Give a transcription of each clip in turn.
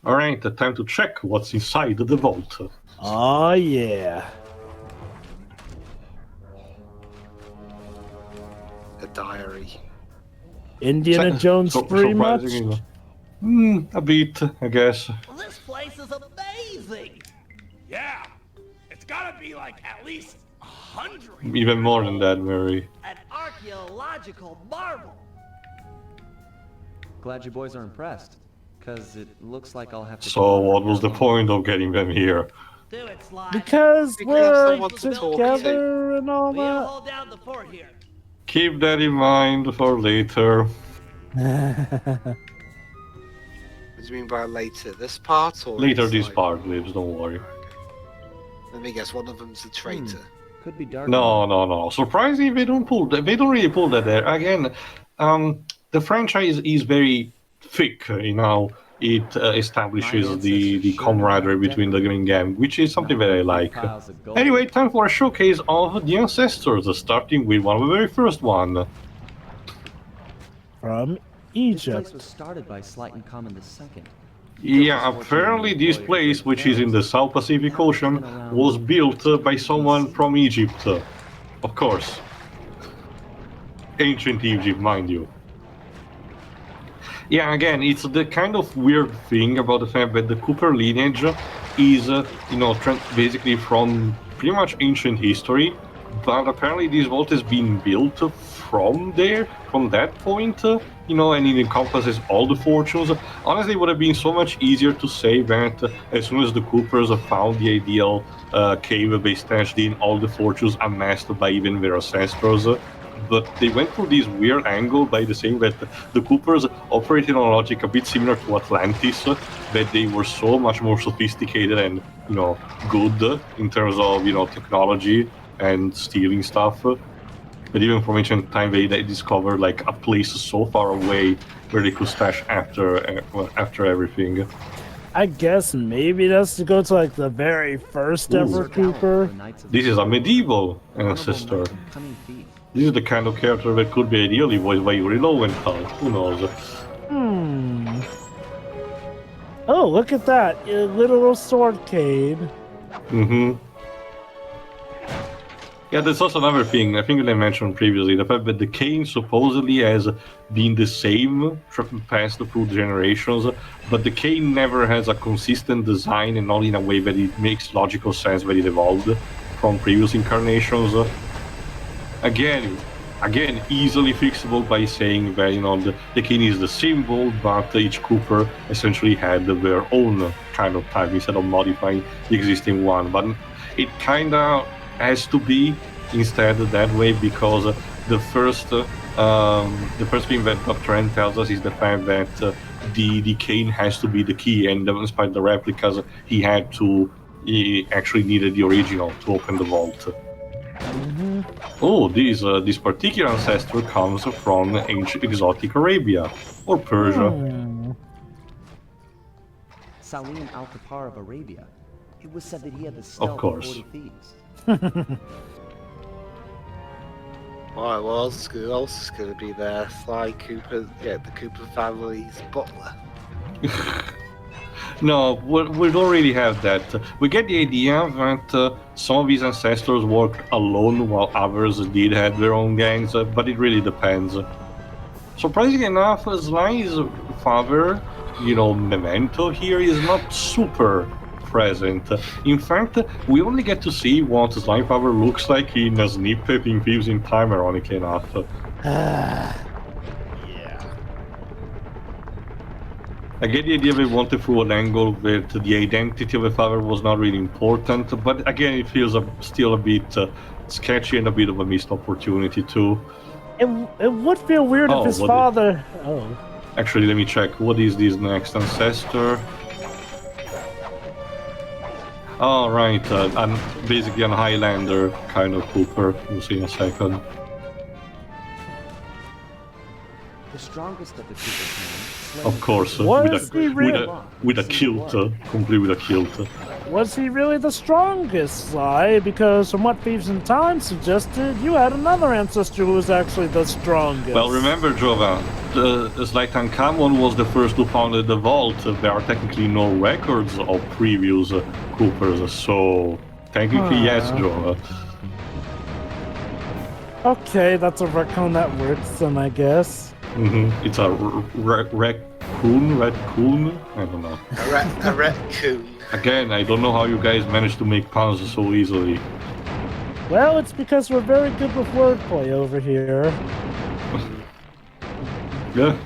Alright, time to check what's inside the vault. Oh, yeah. A diary. Indiana Jones free much? A bit, I guess. This place is amazing! Yeah, it's gotta be like at least 100. Even more than that, Mary. An archaeological marvel! Glad you boys are impressed, because it looks like I'll have to... So what was the point of getting them here? Do it, Sly. Because We have we're someone to talk together and all We'll that. hold down the fort here. Keep that in mind for later. What do you mean by later? This part or Later inside? this part lives, don't worry. Let me guess, one of them's a traitor. Could be dark. No. Surprisingly, they don't really pull that there. Again, the franchise is very thick in how it establishes the camaraderie between the Green Gang, which is something that I like. Anyway, time for a showcase of the ancestors, starting with one of the very first one. From This place Egypt. was started by Slight and Common II. Yeah, apparently this place, which is in the South Pacific Ocean, was built by someone from Egypt. Of course. Ancient Egypt, mind you. Yeah, again, it's the kind of weird thing about the fact that the Cooper lineage is, basically from pretty much ancient history, but apparently this vault has been built from that point, and it encompasses all the fortunes. Honestly, it would have been so much easier to say that as soon as the Coopers found the ideal cave, they stashed in all the fortunes amassed by even their ancestors. But they went for this weird angle by the saying that the Coopers operated on a logic a bit similar to Atlantis, that they were so much more sophisticated and, good in terms of, technology and stealing stuff. But even from ancient time, they discovered like a place so far away where they could stash after everything. I guess maybe that's to go to like the very first ever Cooper. This is a medieval ancestor. This is the kind of character that could be ideally voiced by Yuri Lowenthal. Who knows? Oh, look at that. A literal sword cane. Yeah, that's also another thing. I think I mentioned previously the fact that the cane supposedly has been the same passed through generations, but the cane never has a consistent design and not in a way that it makes logical sense that it evolved from previous incarnations. Again, easily fixable by saying that the cane is the symbol, but each Cooper essentially had their own kind of type instead of modifying the existing one. But it kind of has to be instead that way because the first thing that Dr. N tells us is the fact that the cane has to be the key, and despite the replicas, he actually needed the original to open the vault. Oh, this particular ancestor comes from ancient exotic Arabia or Persia. Salim al-Kapar of Arabia. It was said that he had the stealth Of course. 40 thieves. Well, who else is going to be there? Sly Cooper, the Cooper family's butler. No, we don't really have that. We get the idea that some of these ancestors worked alone while others did have their own gangs, but it really depends. Surprisingly enough, Sly's father, Memento here, is not super present. In fact, we only get to see what Sly father looks like in a snippet in Thieves in Time, ironically enough. I get the idea they wanted through an angle that the identity of the father was not really important, but again, it feels still a bit sketchy and a bit of a missed opportunity too. It would feel weird if his father... Actually, let me check. What is this next ancestor? Oh, right. I'm basically an Highlander kind of Cooper. We'll see in a second. The strongest of the Coopers, Of course, with a kilt, complete with a kilt. was he really the strongest, Sly? Because from what Thieves in Time suggested, you had another ancestor who was actually the strongest. Well, remember, Jova, the Tutankhamun was the first who founded the vault. There are technically no records of previous Coopers, so technically yes, Jova. Okay, that's a retcon that works then, I guess. It's a raccoon? I don't know. A raccoon. Again, I don't know how you guys managed to make puns so easily. Well, it's because we're very good with wordplay over here. Yeah.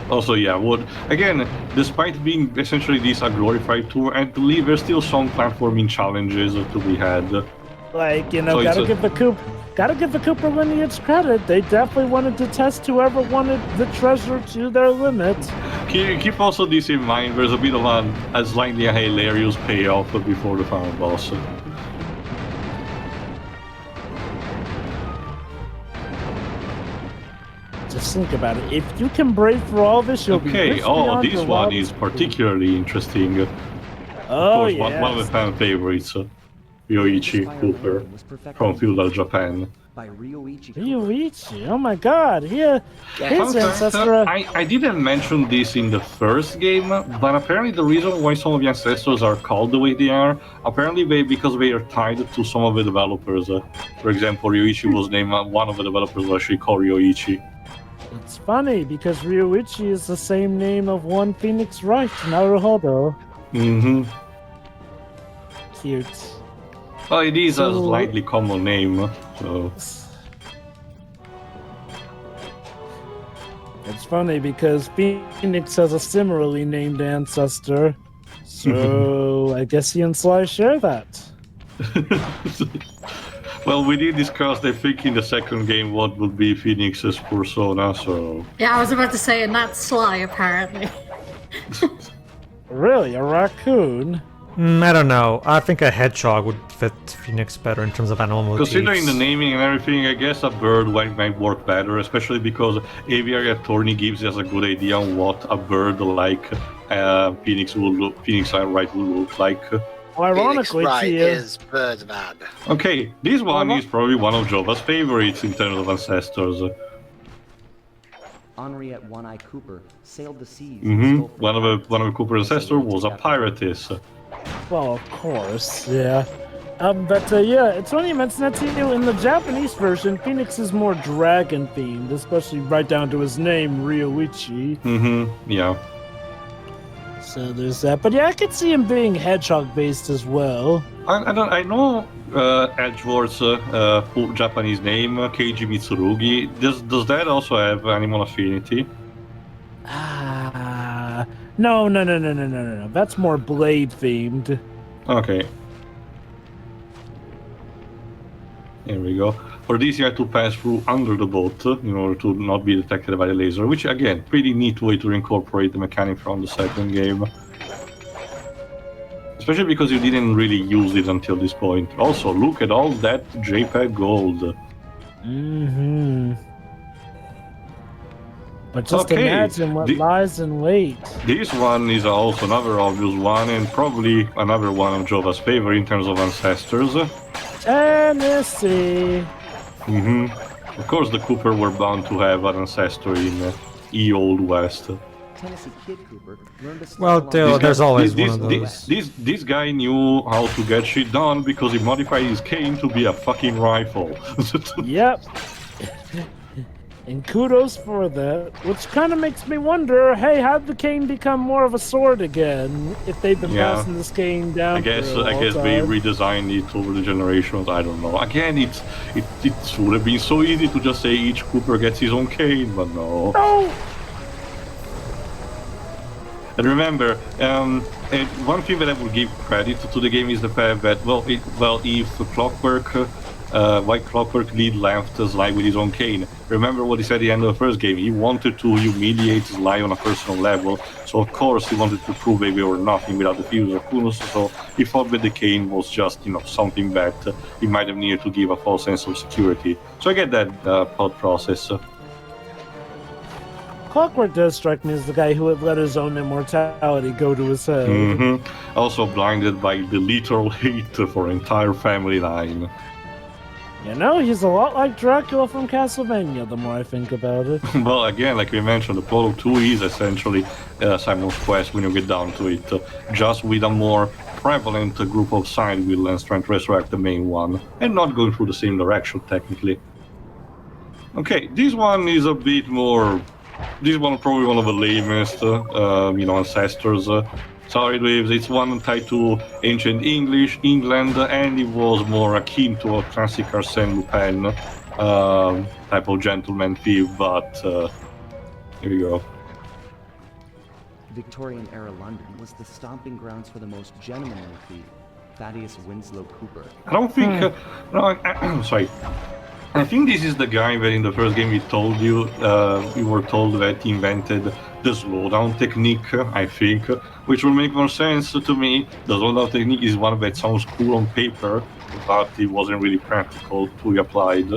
Also, yeah, again, despite being essentially this a glorified tour, I believe there's still some platforming challenges to be had. Like, you know, So gotta give the Cooper lineage credit. They definitely wanted to test whoever wanted the treasure to their limit. Keep also this in mind, there's a bit of a slightly hilarious payoff before the final boss. Just think about it. If you can brave through all this, you'll be Okay, rich oh, beyond this your one wildest is particularly interesting. Of Oh, course, yes. one of the fan favorites, Ryoichi Cooper from feudal Japan. By Ryoichi Cooper. Ryuichi, oh my god, his Fun fact, ancestor... I didn't mention this in the first game, but apparently the reason why some of the ancestors are called the way they are, apparently because they are tied to some of the developers. For example, Ryoichi was named, one of the developers was actually called Ryoichi. It's funny, because Ryuichi is the same name of one Phoenix Wright, Naruhodo. Cute. Well, it is a So- slightly common name, so... It's funny because Phoenix has a similarly named ancestor. So I guess he and Sly share that. Well, we did discuss, I think, in the second game what would be Phoenix's persona, so... Yeah, I was about to say, and that's Sly, apparently. Really, a raccoon? I don't know. I think a hedgehog would fit Phoenix better in terms of animal motifs. Considering the naming and everything, I guess a bird might work better, especially because Aviary Attorney gives us a good idea on what a bird like Phoenix Wright would look like. Well, Phoenix ironically, Wright he is Birdman. Okay, this one is probably one of Jova's favorites in terms of ancestors. Henriette One-Eye Cooper sailed the seas. and stole from One of the Cooper's ancestors was a piratess. Well, of course, yeah. But yeah, it's funny you mention that to you. In the Japanese version, Phoenix is more dragon themed, especially right down to his name, Ryoichi. Yeah. So there's that. But yeah, I could see him being hedgehog based as well. I know Edgeworth's full Japanese name, Keiji Mitsurugi. Does that also have animal affinity? No. That's more blade themed. Okay. Here we go. For this, you have to pass through under the boat in order to not be detected by the laser, which, again, pretty neat way to incorporate the mechanic from the second game. Especially because you didn't really use it until this point. Also, look at all that JPEG gold. But just Okay, imagine what lies in wait. This one is also another obvious one, and probably another one of Jova's favorite in terms of ancestors. Tennessee. Of course, the Cooper were bound to have an ancestor in Old West. Tennessee Kid Cooper learned to steal Well, along there's always this, one of those. This guy knew how to get shit done because he modified his cane to be a fucking rifle. Yep. And kudos for that. Which kind of makes me wonder, hey, how'd the cane become more of a sword again? If they've been Yeah. passing this cane down I guess for a long they time. redesigned it over the generations. I don't know. Again, it would have been so easy to just say each Cooper gets his own cane, but no. No! And remember, one thing that I would give credit to the game is the fact that if White Clockwork did left Sly with his own cane. Remember what he said at the end of the first game? He wanted to humiliate Sly on a personal level, so of course he wanted to prove they were nothing without the fuse or Kunos, so he thought that the cane was just, something that he might have needed to give a false sense of security. So I get that thought process. Clockwork does strike me as the guy who would let his own immortality go to his head. Also blinded by the literal hate for entire family line. You know, he's a lot like Dracula from Castlevania, the more I think about it. Well, again, like we mentioned, the Prologue 2 is essentially Simon's Quest when you get down to it, just with a more prevalent group of side villains trying to resurrect the main one, and not going through the same direction, technically. Okay, this one is a bit more... This one probably one of the lamest, ancestors. Sorry, Waves, it's one tied to ancient English, England, and it was more akin to a classic Arsène Lupin type of gentleman thief, but here we go. Victorian-era London was the stomping grounds for the most gentlemanly thief, Thaddeus Winslow Cooper. I don't think... sorry. I think this is the guy that in the first game we told you, we were told that he invented the slowdown technique, I think, which will make more sense to me. The slowdown technique is one that sounds cool on paper, but it wasn't really practical to be applied.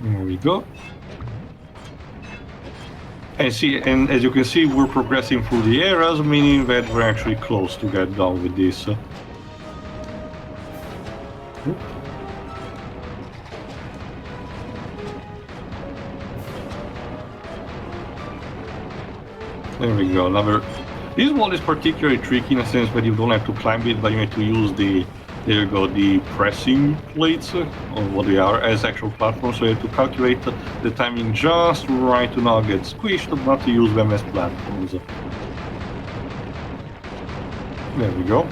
There we go. And as you can see, we're progressing through the areas, meaning that we're actually close to get done with this. There we go, another... This wall is particularly tricky in a sense that you don't have to climb it, but you have to use the... There you go, the pressing plates, or what they are, as actual platforms, so you have to calculate the timing just right to not get squished, but not to use them as platforms. There we go.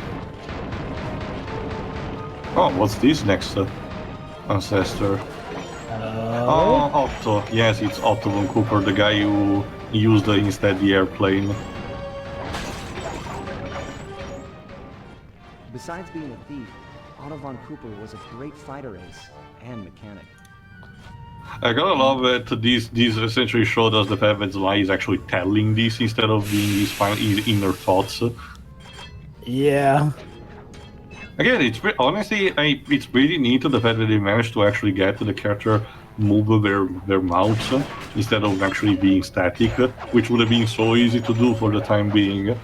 Oh, what's this next ancestor? Oh, Otto. Yes, it's Otto von Cooper, the guy who used instead the airplane. Besides being a thief, Otto von Cooper was a great fighter ace and mechanic. I gotta love that these essentially showed us the fact that Sly is actually telling this instead of being his inner thoughts. Yeah. Again, it's honestly, it's really neat the fact that they managed to actually get the character move their mouths instead of actually being static, which would have been so easy to do for the time being.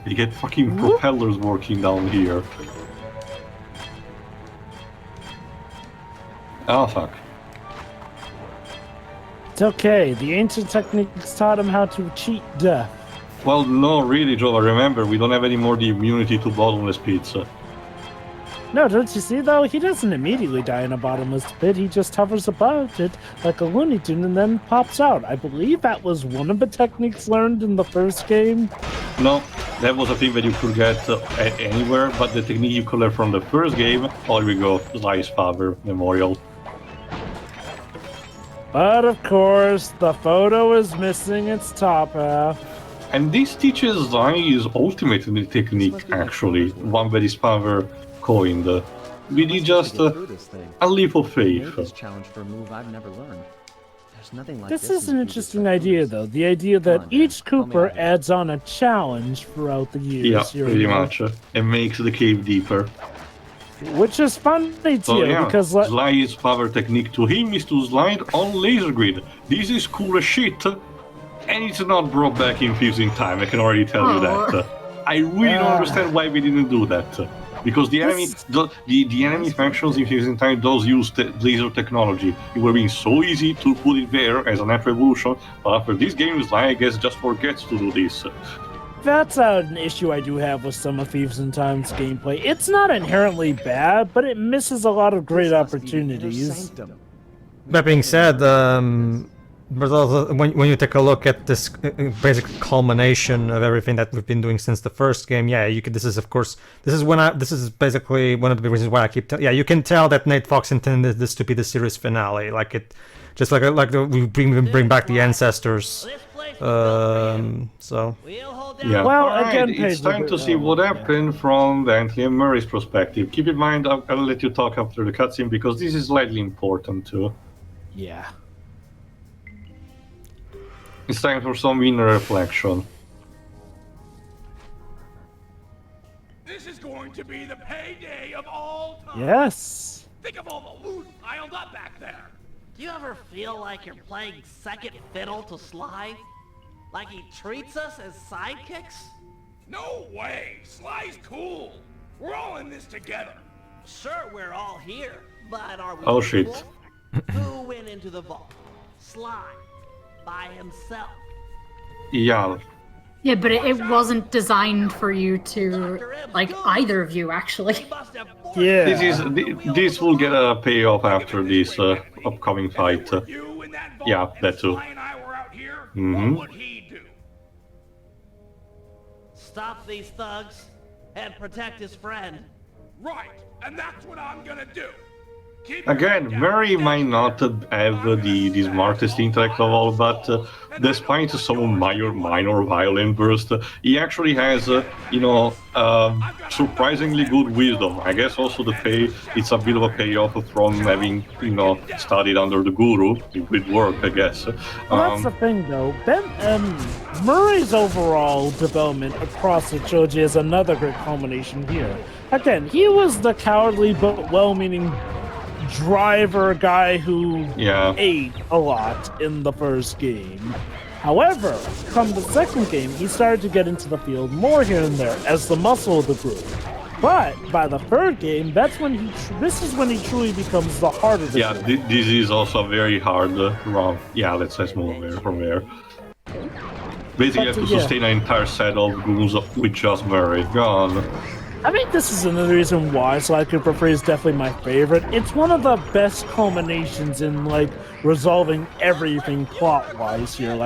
You get fucking propellers working down here. Oh fuck. It's okay, the ancient techniques taught him how to cheat death. Well, no, really, Jova, remember, we don't have any more the immunity to bottomless pizza. No, don't you see, though? He doesn't immediately die in a bottomless pit. He just hovers above it like a Looney Tune and then pops out. I believe that was one of the techniques learned in the first game. No, that was a thing that you could get anywhere, but the technique you could learn from the first game, oh, here we go, Sly's father memorial. But of course, the photo is missing its top half. And this teaches Sly his ultimate technique, actually, one that his father coined. We need just a leap of faith. Challenge for a move I've never learned. There's nothing like This is an interesting idea, though. The idea that each Cooper adds on a challenge throughout the years. Yeah, pretty much. It makes the cave deeper. Which is funny too, So yeah, because Sly's father technique to him is to slide on laser grid. This is cool as shit, and it's not brought back in Thieves in Time, I can already tell you that. I really don't understand why we didn't do that. Because the enemy, the enemy factions in Thieves in Time does use laser technology. It would have been so easy to put it there as a natural evolution, but after this game, Sly, I guess, just forgets to do this. that's an issue I do have with some of Thieves in Time's gameplay. It's not inherently bad, but it misses a lot of great opportunities. That being said, but also when you take a look at this basic culmination of everything that we've been doing since the first game, yeah, you could. This is, of course, this is basically one of the big reasons why I keep. Yeah, you can tell that Nate Fox intended this to be the series finale, like it, just like we bring back the ancestors. So. Yeah. Well, alright, again, it's time to see what happened from Bentley and Murray's perspective. Keep in mind, I'll let you talk after the cutscene because this is slightly important too. Yeah. It's time for some inner reflection. This is going to be the payday of all time. Yes. Think of all the loot piled up back there. Do you ever feel like you're playing second fiddle to Sly? Like he treats us as sidekicks? No way. Sly's cool. We're all in this together. Sure, we're all here, but are we Oh, shit. equal? Who went into the vault? Sly. By himself. Yeah. Yeah, but it wasn't designed for you to, like, either of you, actually. He must have Yeah. This will get a payoff after this upcoming fight. You in that vault Yeah, and that too. Sly and I were out here. Mhm. What would he do? stop these thugs and protect his friend. Right, and that's what I'm gonna do. Keep Again, your head Murray down. might not have the smartest intellect of all, but despite some minor violent burst, he actually has, surprisingly good wisdom. I guess also it's a bit of a payoff from having, studied under the guru. It would work, I guess. Well, that's the thing, though. Murray's overall development across the trilogy is another great culmination here. Again, he was the cowardly but well-meaning driver guy who ate a lot in the first game. However, come the second game, he started to get into the field more here and there as the muscle of the group. But by the third game, this is when he truly becomes the heart of the group. This is also a very hard run. Yeah, let's move from there. Basically, you have to sustain an entire set of goons with just Murray. Gone. I think this is another reason why Sly Cooper 3 is definitely my favorite. It's one of the best culminations in, resolving everything plot-wise here.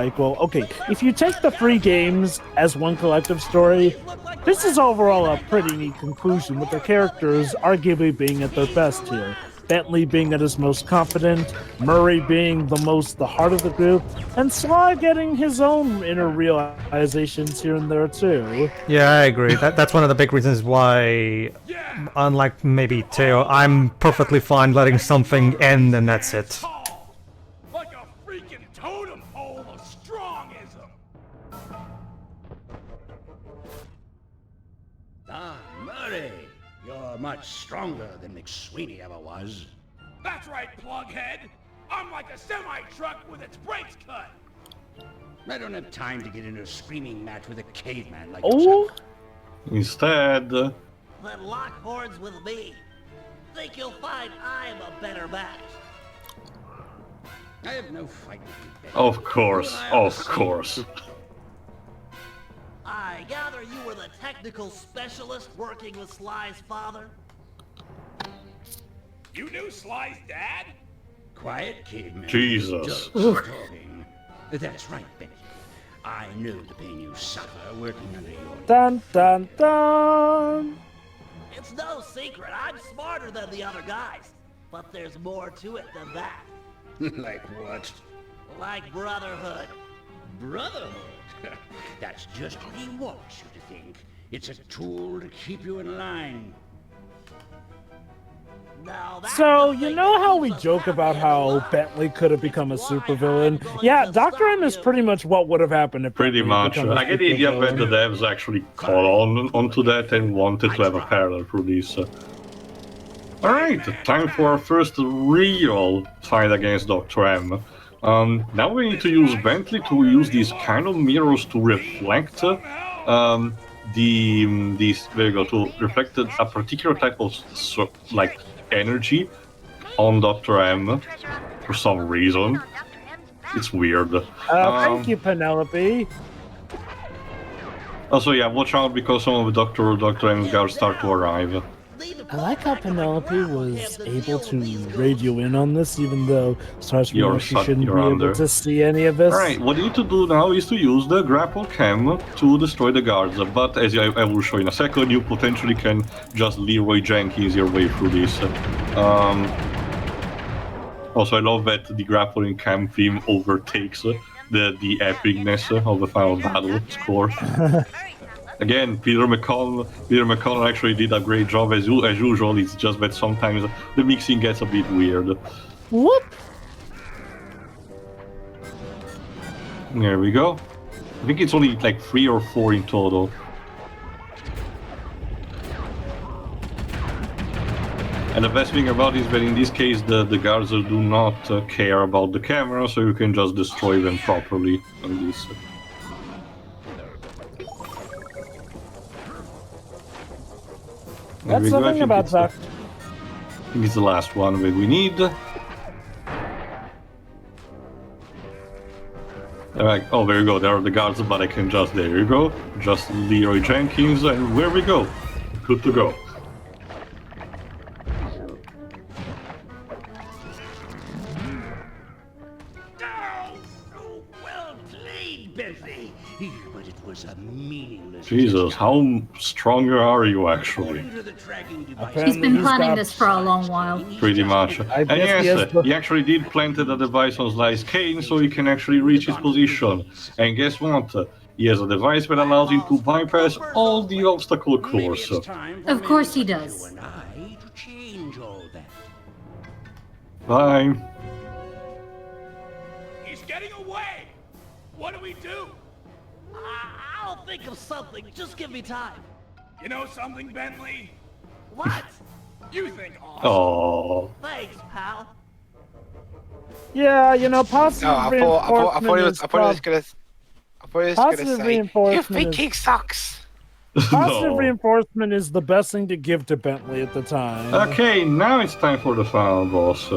If you take the 3 games as one collective story, this is overall a pretty neat conclusion, with the characters arguably being at their best here. Bentley being at his most confident, Murray being the heart of the group, and Sly getting his own inner realizations here and there too. Yeah, I agree. That's one of the big reasons why, unlike maybe Teo, I'm perfectly fine letting something end and that's it. Like a freaking totem pole of strongism. Ah, Murray, you're much stronger than McSweeney ever was. That's right, plughead. I'm like a semi-truck with its brakes cut. I don't have time to get into a screaming match with a caveman like Oh? yourself. Instead, Then lock horns with me. Think you'll find I'm a better match. I have no fight with you, Benny. of course. I gather you were the technical specialist working with Sly's father? You knew Sly's dad? Quiet, caveman. Jesus. Just talking. That's right, Benny. I know the pain you suffer working under your... Dun dun dun! It's no secret, I'm smarter than the other guys. But there's more to it than that. Like what? Like brotherhood. Brotherhood? That's just what he wants you to think. It's a tool to keep you in line. Now that's So, the you thing know that how keeps we us joke happy about and how alive. Bentley could have become a It's why supervillain? I'm going Yeah, to Dr. stop M is you. pretty much what would have happened if Pretty Bentley much. become a I get the idea that the supervillain. devs actually caught onto that and wanted to have a parallel through this. Alright, time for our first real fight against Dr. M. Now we need to use Bentley to use these kind of mirrors to reflect to reflect a particular type of energy on Dr. M for some reason. It's weird. Thank you, Penelope. Also, yeah, watch out because some of the Dr. M's guards start to arrive. I like how Penelope was able to radio in on this, even though Stars she shouldn't be able to see any of this. Alright, what you need to do now is to use the grapple cam to destroy the guards, but as I will show in a second, you potentially can just Leroy Jenkins your way through this. Also, I love that the grappling cam theme overtakes the epicness of the final battle score. Again, Peter McConnell actually did a great job as usual. It's just that sometimes the mixing gets a bit weird. Whoop! There we go. I think it's only 3 or 4 in total. And the best thing about it is that in this case the guards do not care about the camera, so you can just destroy them properly on this. That's the thing about that. I think it's the last one that we need. Like, oh, there you go, there are the guards, but I can just, there you go, just Leroy Jenkins, and where we go. Good to go. Oh, well played, Bentley. But it was a meaningless. Jesus, how stronger are you actually? He's been planning this for a long while. Pretty much. And yes, he actually did plant the device on Slice Kane so he can actually reach his position. And guess what? He has a device that allows him to bypass all the obstacle course. Of course he does. Bye. He's getting away! What do we do? I'll think of something. Just give me time. You know something, Bentley? What? You think awesome. Oh. Thanks, pal. Yeah, you know, positive No, I thought he was gonna positive say, reinforcement you think he sucks. Positive No. reinforcement is the best thing to give to Bentley at the time. Okay, now it's time for the final boss.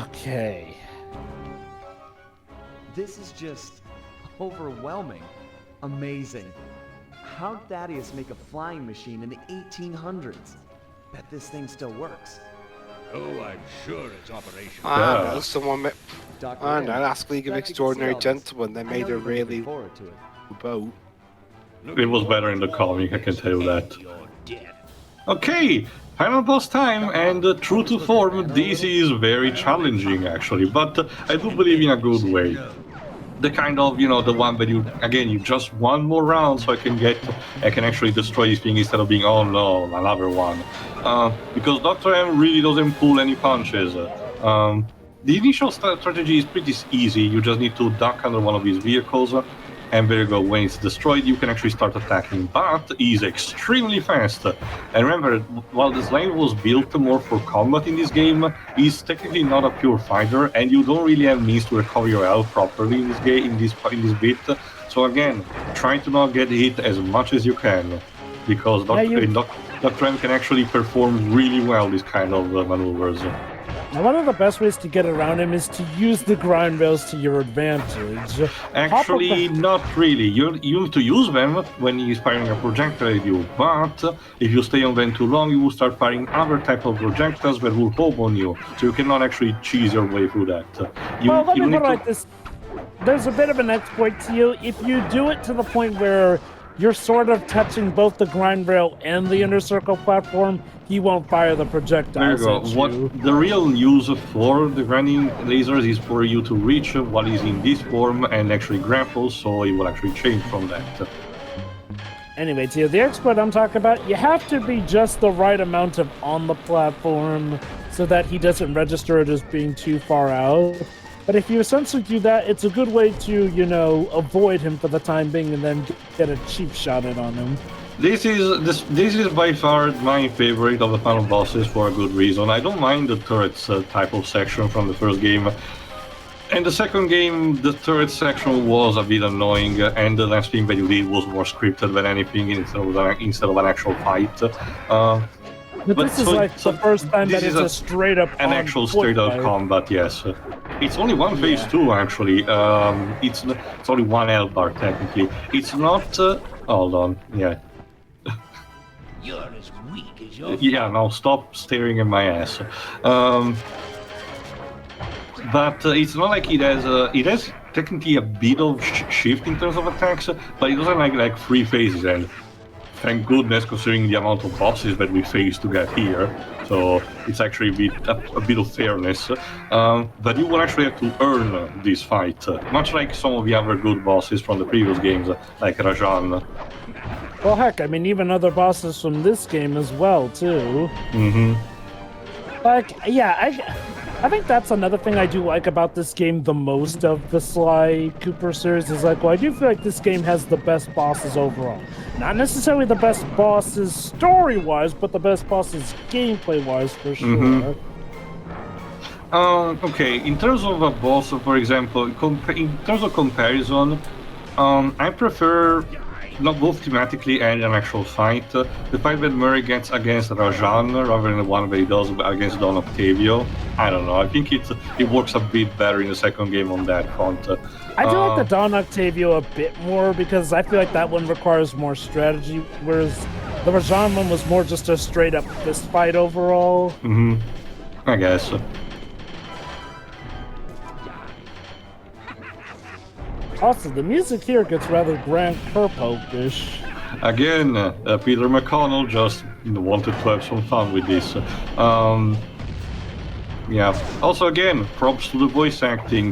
Okay. This is just overwhelming. Amazing. How'd Thaddeus make a flying machine in the 1800s? Bet this thing still works. Oh, I'm sure it's operational. I know, someone made... Dr. I know, M, that's League of glad you can Extraordinary see all this. Gentlemen. They I made know a you've been looking really forward to it. boat. It was better in the comic, I can tell you that. You're dead. Okay, final boss time, and true to form, this is very challenging actually, but I do believe in a good way. The kind of, you know, the one that you, again, you just one more round so I can actually destroy this thing instead of being, oh no, another one. Because Dr. M really doesn't pull any punches. The initial strategy is pretty easy, you just need to duck under one of these vehicles, and there you go, when it's destroyed you can actually start attacking, but he's extremely fast. And remember, while this lane was built more for combat in this game, he's technically not a pure fighter, and you don't really have means to recover your health properly in this game, in this bit. So again, try to not get hit as much as you can, because Dr. M can actually perform really well these kind of maneuvers. Now, one of the best ways to get around him is to use the grind rails to your advantage. Actually, not really. You need to use them when he's firing a projectile at you, but if you stay on them too long, you will start firing other type of projectiles that will home on you, so you cannot actually cheese your way through that. Well, let me put it like this. There's a bit of an exploit to you. If you do it to the point where you're sort of touching both the grind rail and the inner circle platform, he won't fire the projectiles. There you go. What the real use for the grinding lasers is for you to reach while he's in this form and actually grapple, so he will actually change from that. Anyway, Tia, the exploit I'm talking about, you have to be just the right amount of on the platform so that he doesn't register it as being too far out. But if you essentially do that, it's a good way to, you know, avoid him for the time being and then get a cheap shot in on him. This is by far my favorite of the final bosses for a good reason. I don't mind the turrets type of section from the first game. In the second game, the turret section was a bit annoying, and the last thing that you did was more scripted than anything instead of an actual fight. But this is the first time that it's a straight up an actual straight up combat. Yes, it's only one phase 2 actually. It's only one L bar technically. It's not. Hold on. Yeah. You're as weak as your Yeah. Now stop staring at my ass. But it's not like it has technically a bit of shift in terms of attacks, but it doesn't like 3 phases, and thank goodness considering the amount of bosses that we face to get here. So it's actually a bit of fairness. But you will actually have to earn this fight, much like some of the other good bosses from the previous games, like Rajan. Well, heck, I mean, even other bosses from this game as well, too. Mm-hmm. Like, yeah, I think that's another thing I do like about this game the most of the Sly Cooper series is like, well, I do feel like this game has the best bosses overall. Not necessarily the best bosses story-wise, but the best bosses gameplay-wise for sure. Okay, in terms of a boss, for example, in terms of comparison, I prefer not both thematically and an actual fight. The fight that Murray gets against Rajan rather than the one that he does against Don Octavio. I don't know. I think it works a bit better in the second game on that front. I do like the Don Octavio a bit more because I feel like that one requires more strategy, whereas the Rajan one was more just a straight up fist fight overall. I guess. Also, the music here gets rather Grant Kirkhope-ish. Again, Peter McConnell just wanted to have some fun with this. Yeah. Also, again, props to the voice acting.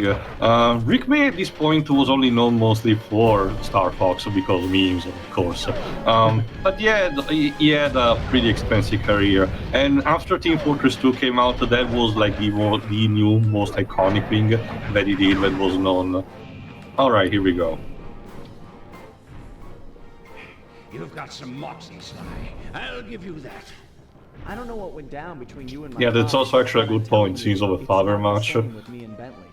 Rick May at this point was only known mostly for Star Fox because of memes, of course. But yeah, he had a pretty expensive career. And after Team Fortress 2 came out, that was like the new, most iconic thing that he did that was known. Alright, here we go. You've got some moxie, Sly. I'll give you that. I don't know what went down between you and my Yeah, that's father, also actually a but I'm good point, telling since of a it's father not the match. same with me and Bentley.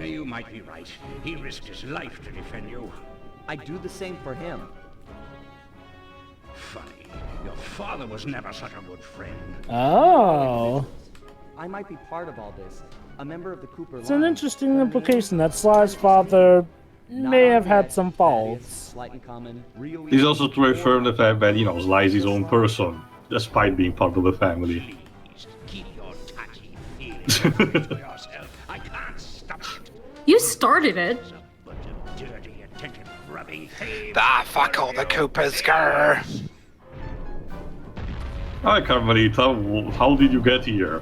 You might be right. He risked his life to defend you. I do the same for him. Funny. Your father was never such a good friend. Oh. I might be part of all this. A member of the Cooper It's an line, interesting but implication that Sly's father not may on have the had edge, some that is, faults. slight in common, real This is also to reaffirm the fact that, Sly's his own person, despite being part of the family. Please, keep your touchy feelings to yourself. I can't stop it. You started it. It's a bunch of dirty, attention-grubbing thieves. Ah, fuck all the Coopers, grr. Hi, Carmelita. How did you get here?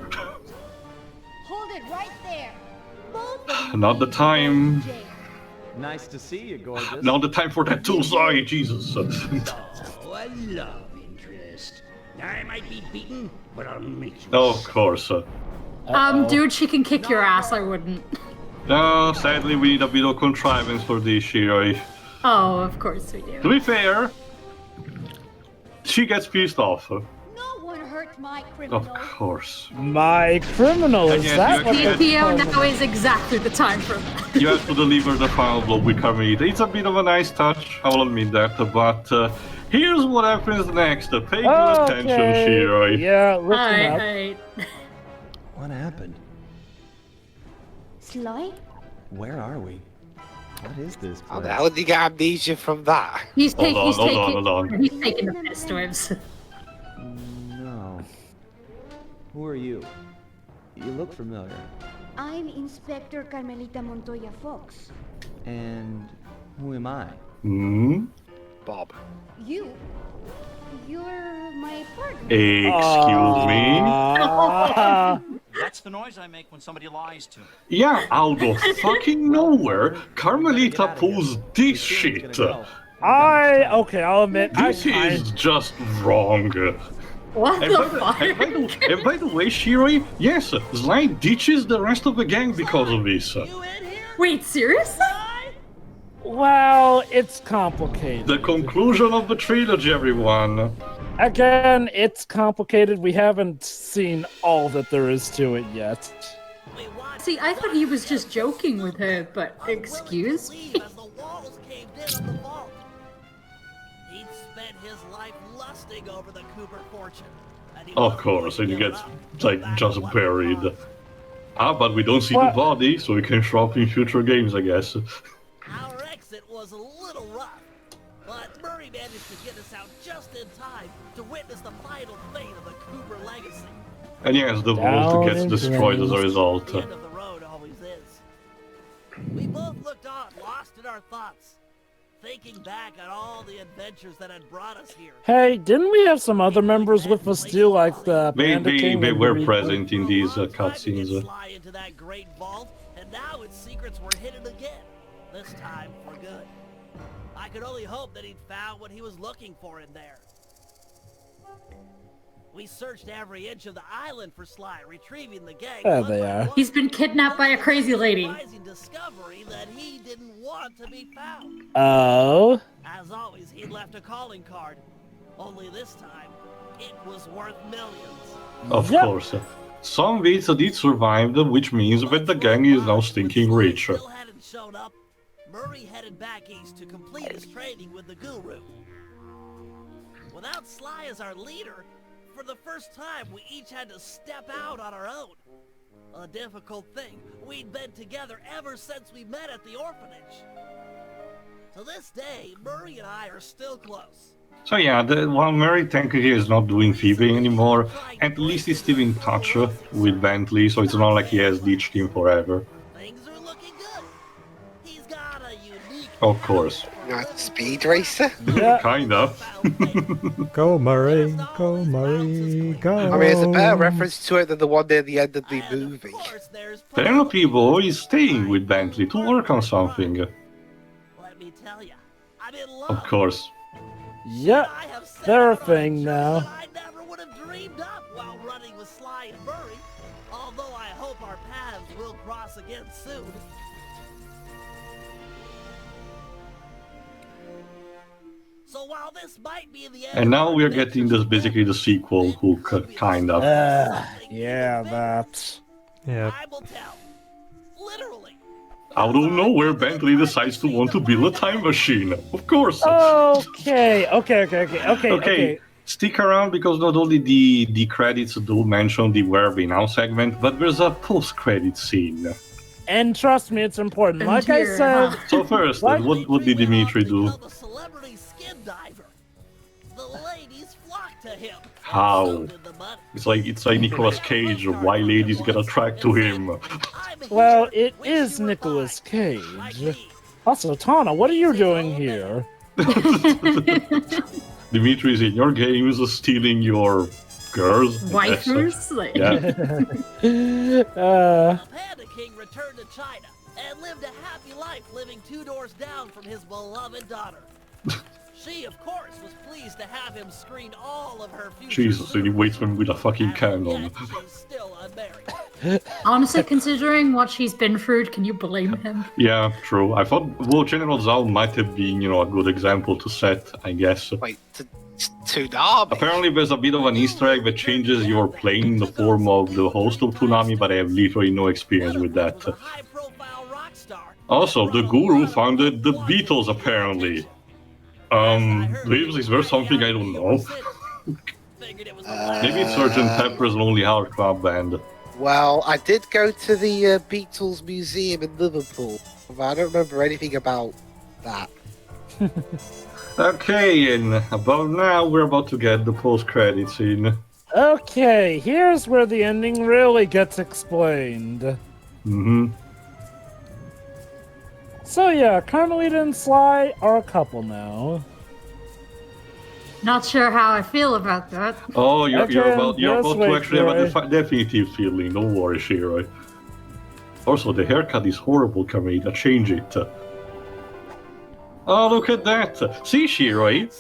Hold it right there. Both of you Not the need to time. go to jail. Nice to see you, gorgeous. Not the time for that too, sorry, Jesus. Oh, a love interest. I might be beaten, but I'll make you. Of course. Dude, she can kick your ass. I wouldn't. Sadly, we need a bit of contrivance for this, Shiroi. Oh, of course we do. To be fair, she gets pissed off. No one hurt my criminal. Of course. My criminal, is yes, that you what actually they're PPO calling now it? is exactly the time for that. You have to deliver the final blow with Carmelita. It's a bit of a nice touch, I will admit that, but here's what happens next. Pay good attention, Shiroi. Yeah, listen up. Alright. What happened? Sly? Where are we? What is this How the place? hell did you get amnesia from that? He's Hold on, hold on. He's taking the piss waves. No. Who are you? You look familiar. I'm Inspector Carmelita Montoya Fox. And who am I? Bob. You're my partner. Excuse me? That's the noise I make when somebody lies to me. Yeah, out of fucking nowhere, Carmelita pulls this shit. Okay, I'll admit, This is just wrong. What And the fuck? by the way, Shiroi, yes, Sly ditches the rest of the gang because of this. Wait, seriously? well, it's complicated. The conclusion of the trilogy, everyone. Again, it's complicated. We haven't seen all that there is to it yet. See, I thought he was just joking with her, but excuse me? As the walls caved in at the vault. He'd spent his life lusting over the Cooper fortune. And he Of wasn't course, going and to he give gets, up. like, just What buried. was. But we don't see the What? body, so we can show up in future games, I guess. Our exit was a little rough, but Murray managed to get us out just in time to witness the final fate of the Cooper legacy. And yes, the Down vault gets in destroyed as a flames. result. The end of the road always is. We both looked on, lost in our thoughts, thinking back on all the adventures that had brought us here. Hey, didn't we have some other members with us too, like the Panda King? They and were the present in these For a long time to get cutscenes. Sly into that great vault, and now its secrets were hidden again. This time for good. I could only hope that he'd found what he was looking for in there. We searched every inch of the island for Sly, retrieving the gang. There they are. He's been kidnapped by a crazy lady. Surprising discovery that he didn't want to be found. Oh? As always, he left a calling card. Only this time, it was worth millions. Of course. Some bits did survive, which means that the gang is now stinking rich. Still hadn't shown up. Murray headed back east to complete his training with the guru. Without Sly as our leader, for the first time, we each had to step out on our own. A difficult thing. We'd been together ever since we met at the orphanage. To this day, Murray and I are still close. So yeah, while Murray technically is not doing thieving anymore, at least he's still in touch with Bentley, so it's not like he has ditched him forever. Things are looking good. He's got a unique... Of course. Not a speed racer? Yeah. Kind of. Go Murray, go Murray, go. I mean, it's a better reference to it than the one near the end of the movie. Penelope Boy is staying with Bentley to work on something. Let me tell you, I'm in love. Of course. Yep, they're a thing now. I never would have dreamed up while running with Sly and Murray. Although I hope our paths will cross again soon. So while this might be the end, And now we're getting this basically the sequel hook, kind of. Yeah, that. Yeah. I will tell. Literally. Out of nowhere, Bentley decides to want to build a time machine. Of course. Okay. Stick around because not only the credits do mention the Where Be Now segment, but there's a post-credit scene. And trust me, it's important. And Like I here, said, So first, what did Dimitri do? The celebrity skin diver. The ladies flock to him. How? So did the money. It's like Nicolas Cage. Why ladies get attracted to him? well, it is Nicolas Cage. Also, Tana, what are you doing here? Dimitri is in your games, stealing your girls. I guess. Waifus? Like- Yeah. Panda King returned to China and lived a happy life living 2 doors down from his beloved daughter. She, of course, was pleased to have him screen all of her future Jesus, and he suitors. waits for him with a fucking cannon. Yet she's still unmarried. Honestly, considering what she's been through, can you blame him? Yeah, true. I thought, well, General Zhao might have been, a good example to set, I guess. Wait, Toonami? Apparently there's a bit of an Easter egg that changes your plane in the form of the host of Toonami, but I have literally no experience with that. High-profile rock star. Also, the Guru founded the Beatles, apparently. Lives, is there something I don't know? Figured it was Maybe it's Sgt. Pepper's Lonely Heart Club Band. Well, I did go to the Beatles Museum in Liverpool, but I don't remember anything about that. Okay, and about now, we're about to get the post-credit scene. Okay, here's where the ending really gets explained. Mm-hmm. So yeah, Carmelita and Sly are a couple now. Not sure how I feel about that. Oh, you're about just to wait, actually have a Shiroi. definitive feeling. Don't worry, Shiroi. Also, the haircut is horrible, Carmelita. Change it. Oh, look at that! See, Shiroi?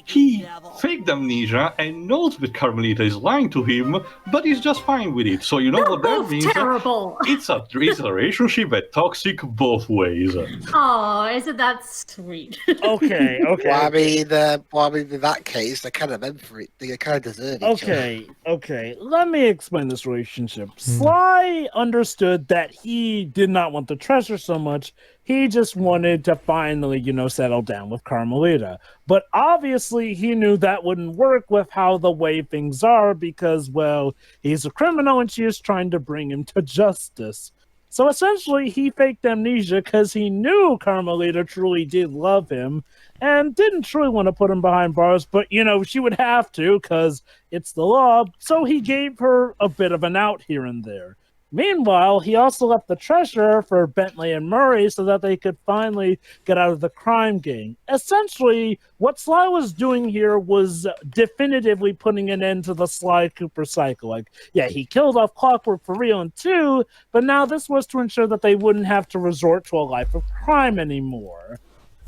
He faked amnesia and knows that Carmelita is lying to him, but he's just fine with it. So you know They're what that both means? terrible. It's a relationship that's toxic both ways. Oh, isn't that sweet? Okay. Well, I mean, in that case, they're kind of meant for it. They kind of deserve each other. Okay. Let me explain this relationship. Sly understood that he did not want the treasure so much. He just wanted to finally, settle down with Carmelita. But obviously, he knew that wouldn't work with how the way things are because, well, he's a criminal and she is trying to bring him to justice. So essentially, he faked amnesia because he knew Carmelita truly did love him and didn't truly want to put him behind bars. But, she would have to because it's the law. So he gave her a bit of an out here and there. Meanwhile, he also left the treasure for Bentley and Murray so that they could finally get out of the crime gang. Essentially, what Sly was doing here was definitively putting an end to the Sly Cooper cycle. He killed off Clockwork for real in 2, but now this was to ensure that they wouldn't have to resort to a life of crime anymore.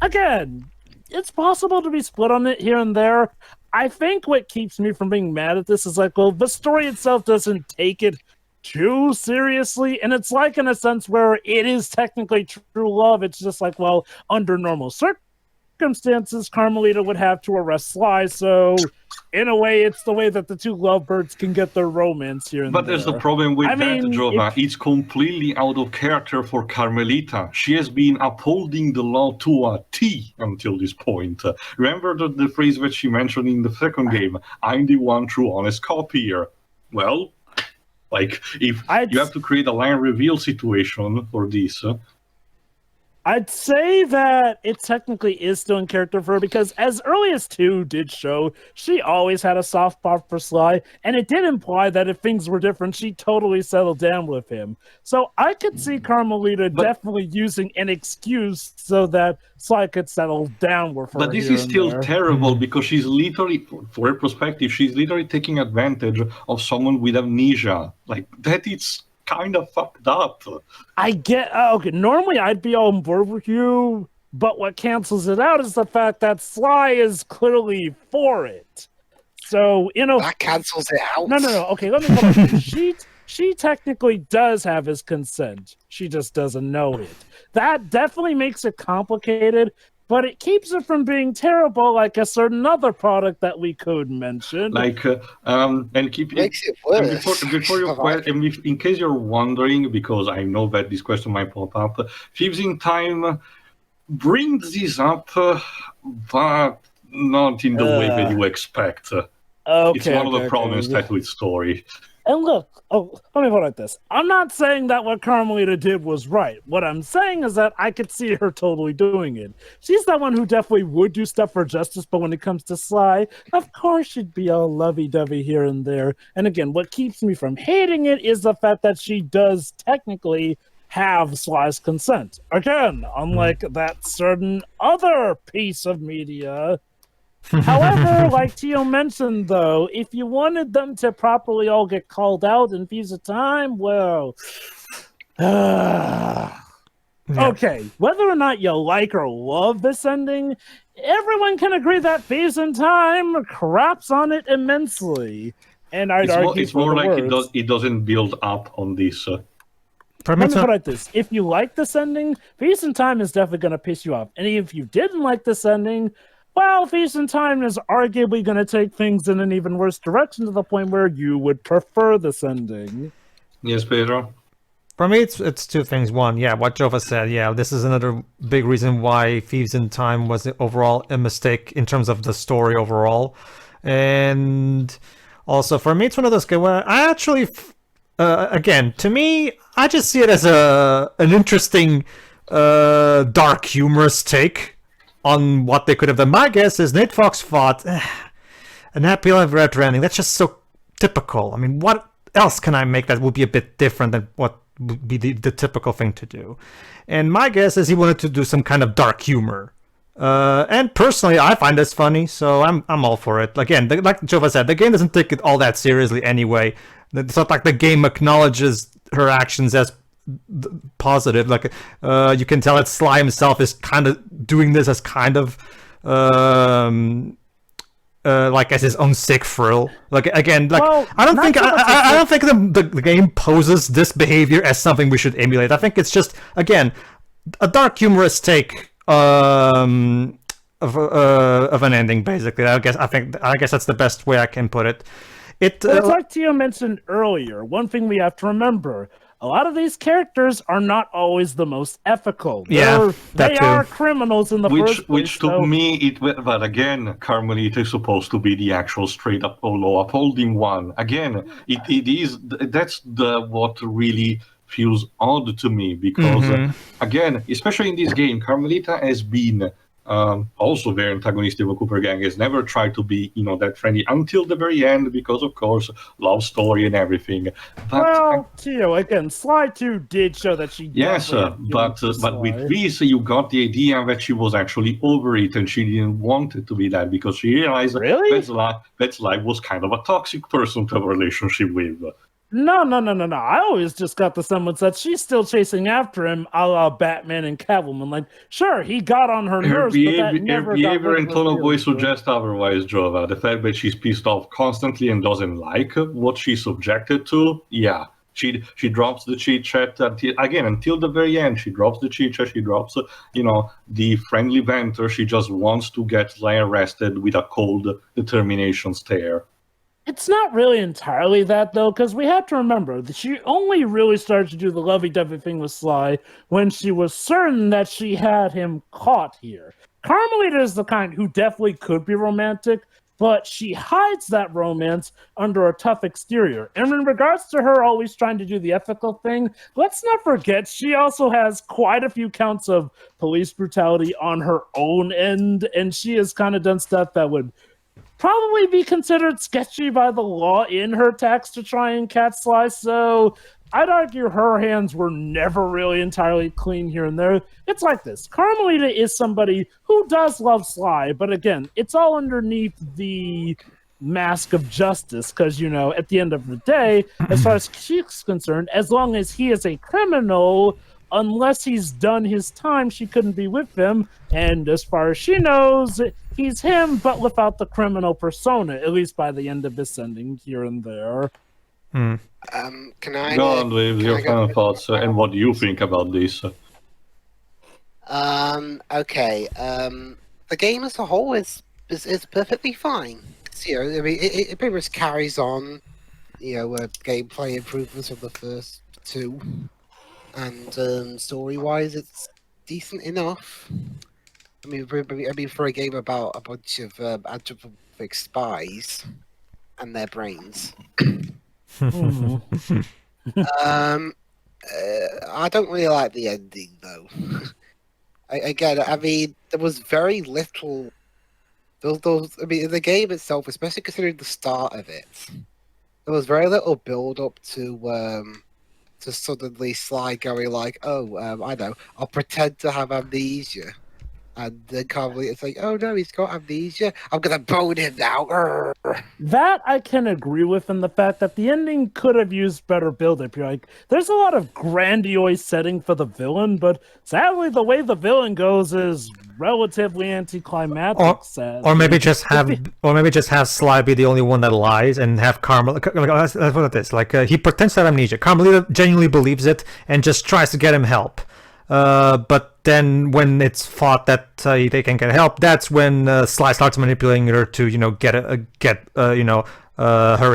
Again, it's possible to be split on it here and there. I think what keeps me from being mad at this is like, well, the story itself doesn't take it too seriously, and it's like in a sense where it is technically true love. It's just like, well, under normal circumstances, Carmelita would have to arrest Sly, so in a way, it's the way that the two lovebirds can get their romance here and But there. there's the problem with Jova. It's completely out of character for Carmelita. She has been upholding the law to a T until this point. Remember the phrase that she mentioned in the second game? I'm the one true honest copier. Well, like, if you have to create a line reveal situation for this... I'd say that it technically is still in character for her, because as early as 2 did show, she always had a soft spot for Sly, and it did imply that if things were different, she'd totally settle down with him. So I could see Carmelita definitely using an excuse so that Sly could settle down with her. But this is still terrible, because she's literally, for her perspective, she's literally taking advantage of someone with amnesia. Like, that is kind of fucked up. I get okay. Normally, I'd be on board with you, but what cancels it out is the fact that Sly is clearly for it. So that cancels it out. No. Okay, let me hold on. She technically does have his consent. She just doesn't know it. That definitely makes it complicated, but it keeps it from being terrible like a certain other product that we could mention. Like, and keep makes it worse. And before your question, in case you're wondering, because I know that this question might pop up, Thieves in Time brings this up, but not in the way that you expect. It's one of the problems that with story. And look, let me put it like this. I'm not saying that what Carmelita did was right. What I'm saying is that I could see her totally doing it. She's the one who definitely would do stuff for justice, but when it comes to Sly, of course she'd be all lovey-dovey here and there. And again, what keeps me from hating it is the fact that she does technically have Sly's consent. Again, unlike that certain other piece of media. However, like Tio mentioned, though, if you wanted them to properly all get called out in Thieves of Time, well... Okay, whether or not you like or love this ending, everyone can agree that Thieves in Time craps on it immensely. And I'd argue it's more like it doesn't build up on this. Let me put it like this. If you like this ending, Thieves in Time is definitely going to piss you off. And if you didn't like this ending... well, Thieves in Time is arguably going to take things in an even worse direction to the point where you would prefer this ending. Yes, Pedro? For me, it's two things. One, yeah, what Jova said. Yeah, this is another big reason why Thieves in Time was overall a mistake in terms of the story overall. And also, for me, it's one of those games where I actually, again, to me, I just see it as an interesting, dark, humorous take on what they could have done. My guess is Nate Fox thought, an happy ever after ending, that's just so typical. I mean, what else can I make that would be a bit different than what would be the typical thing to do? And my guess is he wanted to do some kind of dark humor. And personally, I find this funny, so I'm all for it. Again, like Jova said, the game doesn't take it all that seriously anyway. It's not like the game acknowledges her actions as positive. Like you can tell that Sly himself is kind of doing this as kind of like as his own sick thrill. Like again, like well, I don't think the game poses this behavior as something we should emulate. I think it's just again a dark humorous take of an ending, basically. I guess that's the best way I can put it. It's like Tio mentioned earlier. One thing we have to remember. A lot of these characters are not always the most ethical. They are criminals in the first place. Which to me, but again, Carmelita is supposed to be the actual straight-up law upholding one. Again, it is that's what really feels odd to me because again, especially in this game, Carmelita has been also very antagonistic with Cooper Gang, has never tried to be, that friendly until the very end because, of course, love story and everything. But, Tio, again, Sly 2 did show that she... Yes, but with this, you got the idea that she was actually over it and she didn't want it to be that because she realized that Sly was kind of a toxic person to have a relationship with. No. I always just got the semblance that she's still chasing after him, a la Batman and Catwoman. Like, sure, he got on her Her nerves, but that behavior, never her got behavior rid and of tone her of voice feelings. suggest otherwise, Jova. The fact that she's pissed off constantly and doesn't like what she's subjected to, yeah. She drops the cheat chat until the very end. She drops the cheat chat. She drops, the friendly banter. She just wants to get Sly arrested with a cold determination stare. It's not really entirely that, though, because we have to remember that she only really started to do the lovey-dovey thing with Sly when she was certain that she had him caught here. Carmelita is the kind who definitely could be romantic, but she hides that romance under a tough exterior. And in regards to her always trying to do the ethical thing, let's not forget she also has quite a few counts of police brutality on her own end, and she has kind of done stuff that would probably be considered sketchy by the law in her attacks to try and catch Sly, so I'd argue her hands were never really entirely clean here and there. It's like this. Carmelita is somebody who does love Sly, but again, it's all underneath the mask of justice, because, at the end of the day, as far as she's concerned, as long as he is a criminal, unless he's done his time, she couldn't be with him, and as far as she knows, he's him, but without the criminal persona, at least by the end of his sending here and there. Can I go on with your final thoughts and what you think about this? Okay. The game as a whole is perfectly fine. It pretty much carries on, gameplay improvements from the first two, and story-wise, it's decent enough. I mean, for a game about a bunch of anthropomorphic spies and their brains. I don't really like the ending, though. There was very little. The game itself, especially considering the start of it, there was very little build-up to suddenly Sly going like, I know, I'll pretend to have amnesia. And then Carmelita's like, oh no, he's got amnesia. I'm gonna bone him now. Urgh. That I can agree with, in the fact that the ending could have used better build-up. You're like, there's a lot of grandiose setting for the villain, but sadly the way the villain goes is relatively anticlimactic. Or maybe just have Sly be the only one that lies and have Carmelita. Let's put it this: he pretends to have amnesia. Carmelita genuinely believes it and just tries to get him help. But then when it's thought that they can get help, that's when Sly starts manipulating her to get her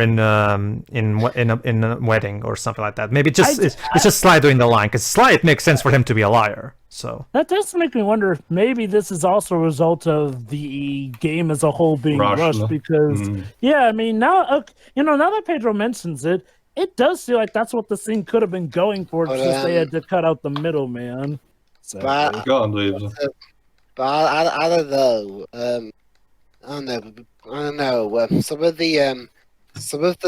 in a wedding or something like that. Maybe it's just Sly doing the line, because Sly, it makes sense for him to be a liar. So that does make me wonder if maybe this is also a result of the game as a whole being rushed, because now that Pedro mentions it, it does feel like that's what the scene could have been going for, just they had to cut out the middleman. So, but I don't know. I don't know. Some of the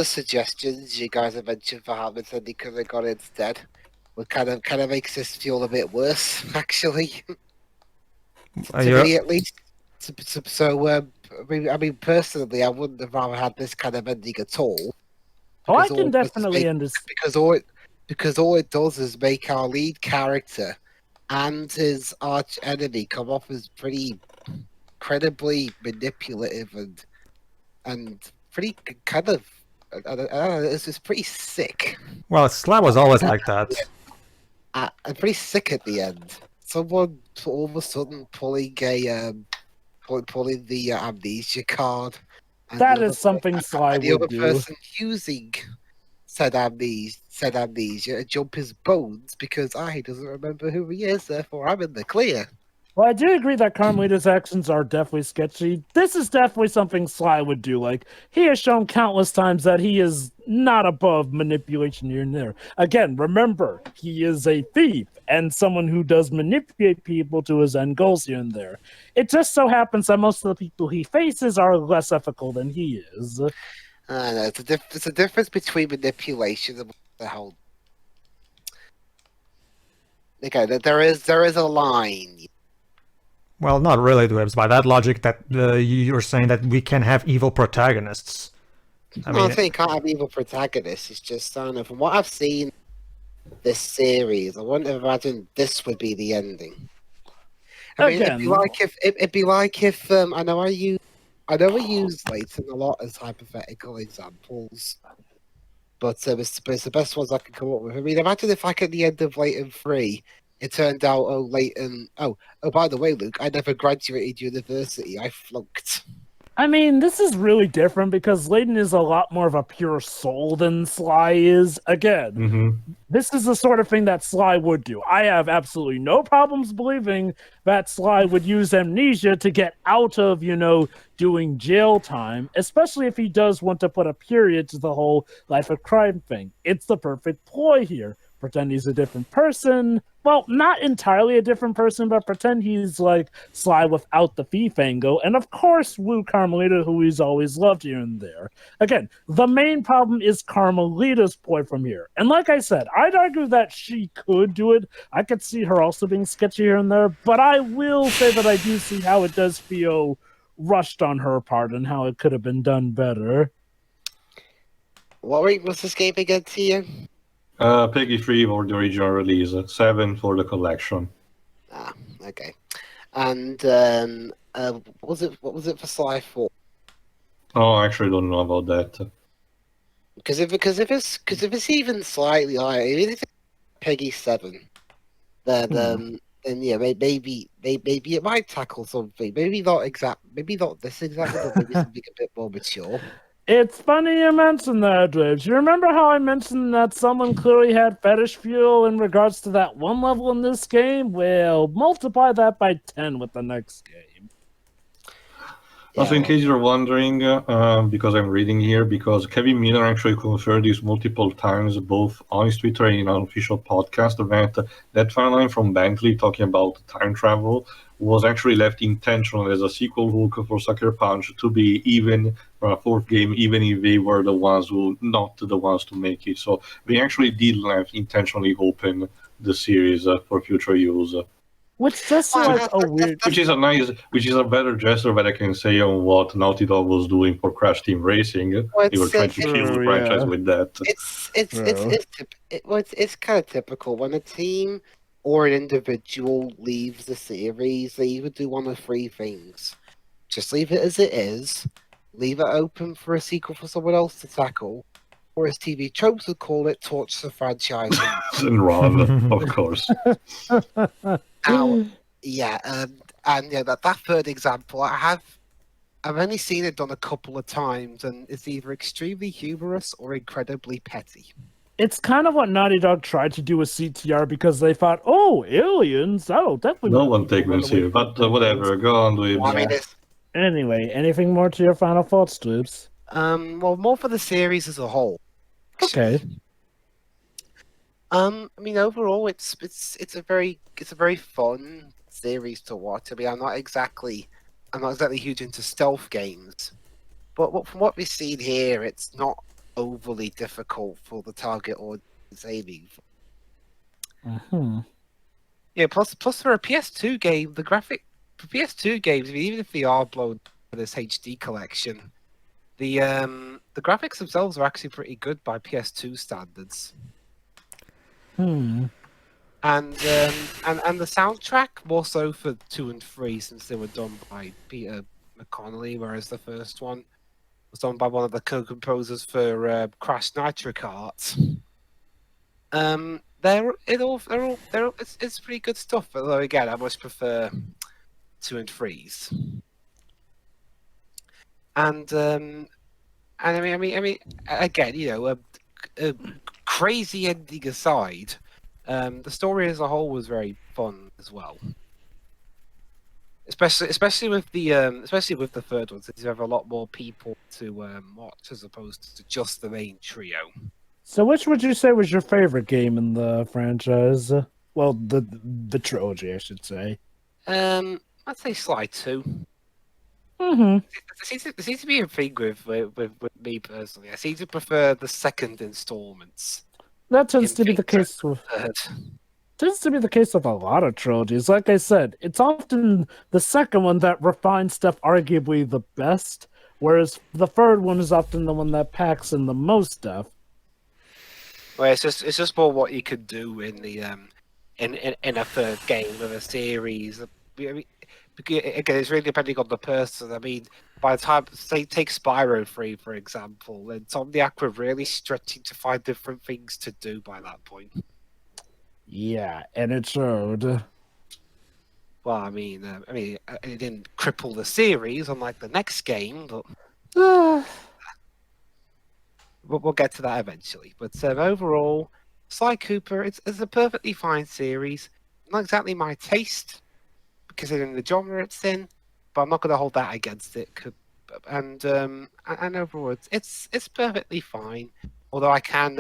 suggestions you guys have mentioned for how he could have got instead, would kind of makes this feel a bit worse, actually. To me, at least. So, personally, I wouldn't have rather had this kind of ending at all. I can definitely understand. Because all it does is make our lead character and his arch enemy come off as pretty incredibly manipulative and pretty kind of it's just pretty sick. Well, Sly was always like that. And pretty sick at the end. Someone all of a sudden pulling the amnesia card. That is something Sly would do. The other person using said amnesia to jump his bones because he doesn't remember who he is, therefore I'm in the clear. Well, I do agree that Carmelita's actions are definitely sketchy. This is definitely something Sly would do. Like, he has shown countless times that he is not above manipulation here and there. Again, remember, he is a thief and someone who does manipulate people to his end goals here and there. It just so happens that most of the people he faces are less ethical than he is. I know, it's a difference between manipulation and the whole... Okay, there is a line. Well, not really, Dwebs. By that logic, that you're saying that we can have evil protagonists. I Well, I mean, think you can't have evil protagonists. It's just, I don't know, from what I've seen this series, I wouldn't have imagined this would be the ending. I mean, it'd be Again. like if I know I use Leighton a lot as hypothetical examples, but it's the best ones I can come up with. I mean, imagine if like at the end of Leighton 3, it turned out, by the way, Luke, I never graduated university. I flunked. I mean, this is really different because Layden is a lot more of a pure soul than Sly is. Again, Hmm. this is the sort of thing that Sly would do. I have absolutely no problems believing that Sly would use amnesia to get out of, doing jail time, especially if he does want to put a period to the whole life of crime thing. It's the perfect ploy here. Pretend he's a different person. Well, not entirely a different person, but pretend he's like Sly without the thief angle. And of course, woo Carmelita, who he's always loved here and there. Again, the main problem is Carmelita's ploy from here. And like I said, I'd argue that she could do it. I could see her also being sketchy here and there, but I will say that I do see how it does feel rushed on her part and how it could have been done better. What rate was this game again to you? Peggy 3 for the original release, 7 for the collection. Ah, okay. And what was it for Sly 4? Oh, I actually don't know about that. Because if it's even slightly higher, even if it's Peggy 7, then yeah, maybe it might tackle something. Maybe not this exactly, but maybe something a bit more mature. It's funny you mentioned that, Drapes. You remember how I mentioned that someone clearly had fetish fuel in regards to that one level in this game? Well, multiply that by 10 with the next game. Also, in case you're wondering, because I'm reading here, because Kevin Miller actually confirmed this multiple times, both on his Twitter and in an official podcast, that timeline from Bentley talking about time travel was actually left intentional as a sequel hook for Sucker Punch to be even for a fourth game, even if they were not the ones to make it. So they actually did left intentionally open the series for future use. Which just like a weird... Which is a better gesture that I can say on what Naughty Dog was doing for Crash Team Racing. They were trying to kill the franchise with that. It's kind of typical when a team or an individual leaves the series. They either do one of three things: just leave it as it is, leave it open for a sequel for someone else to tackle, or as TV tropes would call it, torch the franchise and run, of course. Now, yeah, that third example, I've only seen it done a couple of times, and it's either extremely humorous or incredibly petty. It's kind of what Naughty Dog tried to do with CTR because they thought, oh, aliens, that'll definitely... No one take them serious, but whatever, go on, Dweebs. Anyway, anything more to your final thoughts, Dweebs? Well, more for the series as a whole. Okay. I mean, overall, it's a very fun series to watch. I mean, I'm not exactly huge into stealth games, but from what we've seen here, it's not overly difficult for the target audience aiming for. Yeah. Plus for a PS2 game, the graphic for PS2 games, I mean, even if they are blown for this HD collection, the graphics themselves are actually pretty good by PS2 standards. And the soundtrack more so for 2 and 3, since they were done by Peter McConnelly, whereas the first one was done by one of the co-composers for Crash Nitro Kart. It's pretty good stuff. Although again, I much prefer 2 and 3s. And I mean, again, crazy ending aside, the story as a whole was very fun as well. Especially with the third one, since you have a lot more people to watch as opposed to just the main trio. So, which would you say was your favorite game in the franchise? Well, the trilogy, I should say. I'd say Sly 2. Mm-hmm. There seems to be a thing with me personally. I seem to prefer the second installments. That tends to be the case with... Tends to be the case with a lot of trilogies. Like I said, it's often the second one that refines stuff arguably the best, whereas the third one is often the one that packs in the most stuff. Well, it's just more what you could do in the in a third game of a series. I mean, again, it's really depending on the person. I mean, by the time, say, take Spyro 3 for example, and Insomniac were really stretching to find different things to do by that point. Yeah, and it showed. Well, I mean, it didn't cripple the series, unlike the next game, but we'll get to that eventually. But overall, Sly Cooper, it's a perfectly fine series. Not exactly my taste, considering the genre it's in, but I'm not going to hold that against it. And overall, it's perfectly fine. Although I can't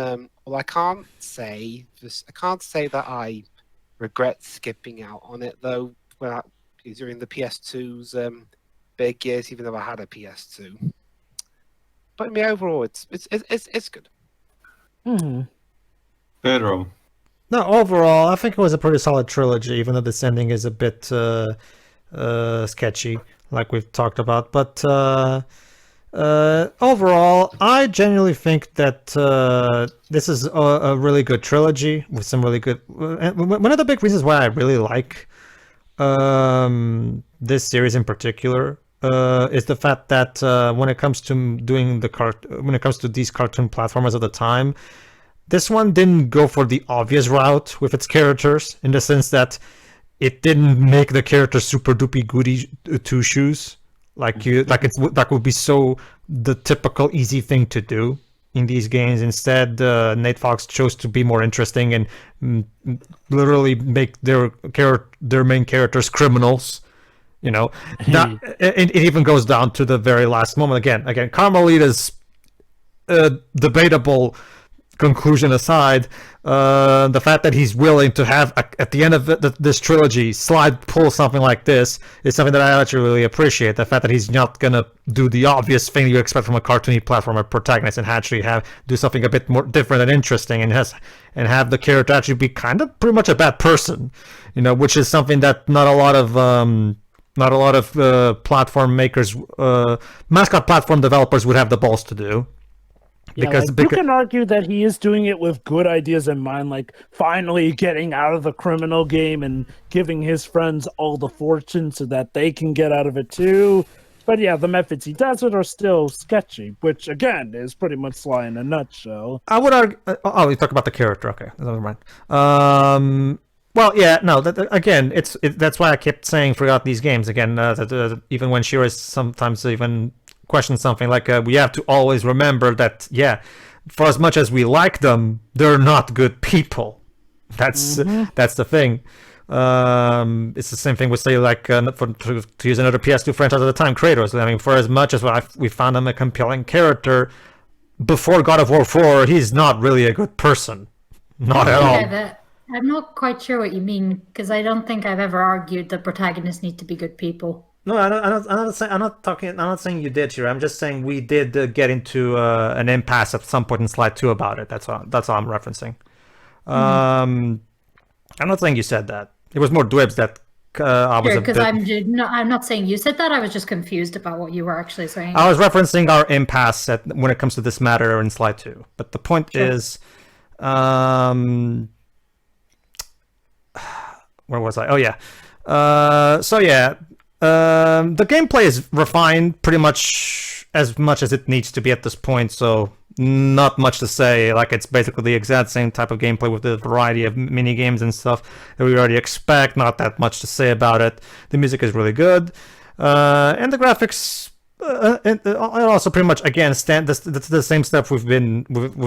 say that I regret skipping out on it though. During the PS2's big years, even though I had a PS2. But I mean, overall, it's good. Mm-hmm. Pedro. No, overall, I think it was a pretty solid trilogy, even though this ending is a bit sketchy, like we've talked about. But overall, I genuinely think that this is a really good trilogy with some really good... one of the big reasons why I really like this series in particular is the fact that when it comes to doing when it comes to these cartoon platformers of the time, this one didn't go for the obvious route with its characters, in the sense that it didn't make the characters super duper goody two shoes like that would be so the typical easy thing to do in these games. Instead, Nate Fox chose to be more interesting and literally make their main characters criminals. You know, it even goes down to the very last moment. Again, Carmelita's debatable conclusion aside, the fact that he's willing to have at the end of this trilogy pull something like this is something that I actually really appreciate. The fact that he's not gonna do the obvious thing you expect from a cartoony platformer protagonist and actually do something a bit more different and interesting, and have the character actually be kind of pretty much a bad person, you know, which is something that not a lot of platform makers, mascot platform developers would have the balls to do. Yeah, because you can argue that he is doing it with good ideas in mind, like finally getting out of the criminal game and giving his friends all the fortune so that they can get out of it too. But yeah, the methods he does it are still sketchy, which again is pretty much Sly in a nutshell. I would argue. Oh, you talk about the character. Okay, never mind. Well, yeah, no. That's why I kept saying throughout these games again. Even when Shira sometimes even question something like, we have to always remember that, for as much as we like them, they're not good people. That's the thing. It's the same thing with, say, like, to use another PS2 franchise at the time, Kratos. I mean, for as much as we found him a compelling character, before God of War 4, he's not really a good person. Not at all. I'm not quite sure what you mean, because I don't think I've ever argued that protagonists need to be good people. No, I'm not saying you did, Shira. I'm just saying we did get into an impasse at some point in Slide 2 about it. That's all I'm referencing. I'm not saying you said that. It was more Dwibs that I was. Because I'm not saying you said that. I was just confused about what you were actually saying. I was referencing our impasse when it comes to this matter in Slide 2. But the point is, where was I? Oh yeah. The gameplay is refined pretty much as it needs to be at this point, so not much to say. Like, it's basically the exact same type of gameplay with the variety of mini games and stuff that we already expect. Not that much to say about it. The music is really good, and the graphics. And also pretty much again that's the same stuff we've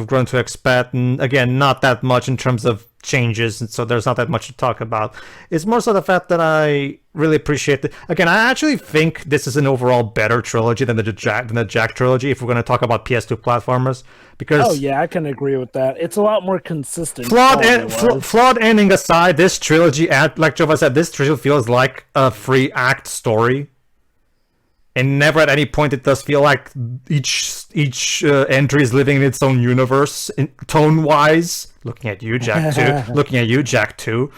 grown to expect, and again not that much in terms of changes, and so there's not that much to talk about. It's more so the fact that I really appreciate it. Again, I actually think this is an overall better trilogy than the Jack trilogy, if we're going to talk about PS2 platformers, because I can agree with that. It's a lot more consistent. Flawed ending aside, this trilogy, like Jova said, this trilogy feels like a 3-act story. And never at any point it does feel like each entry is living in its own universe, tone-wise. Looking at you, Jack 2. Looking at you, Jack 2.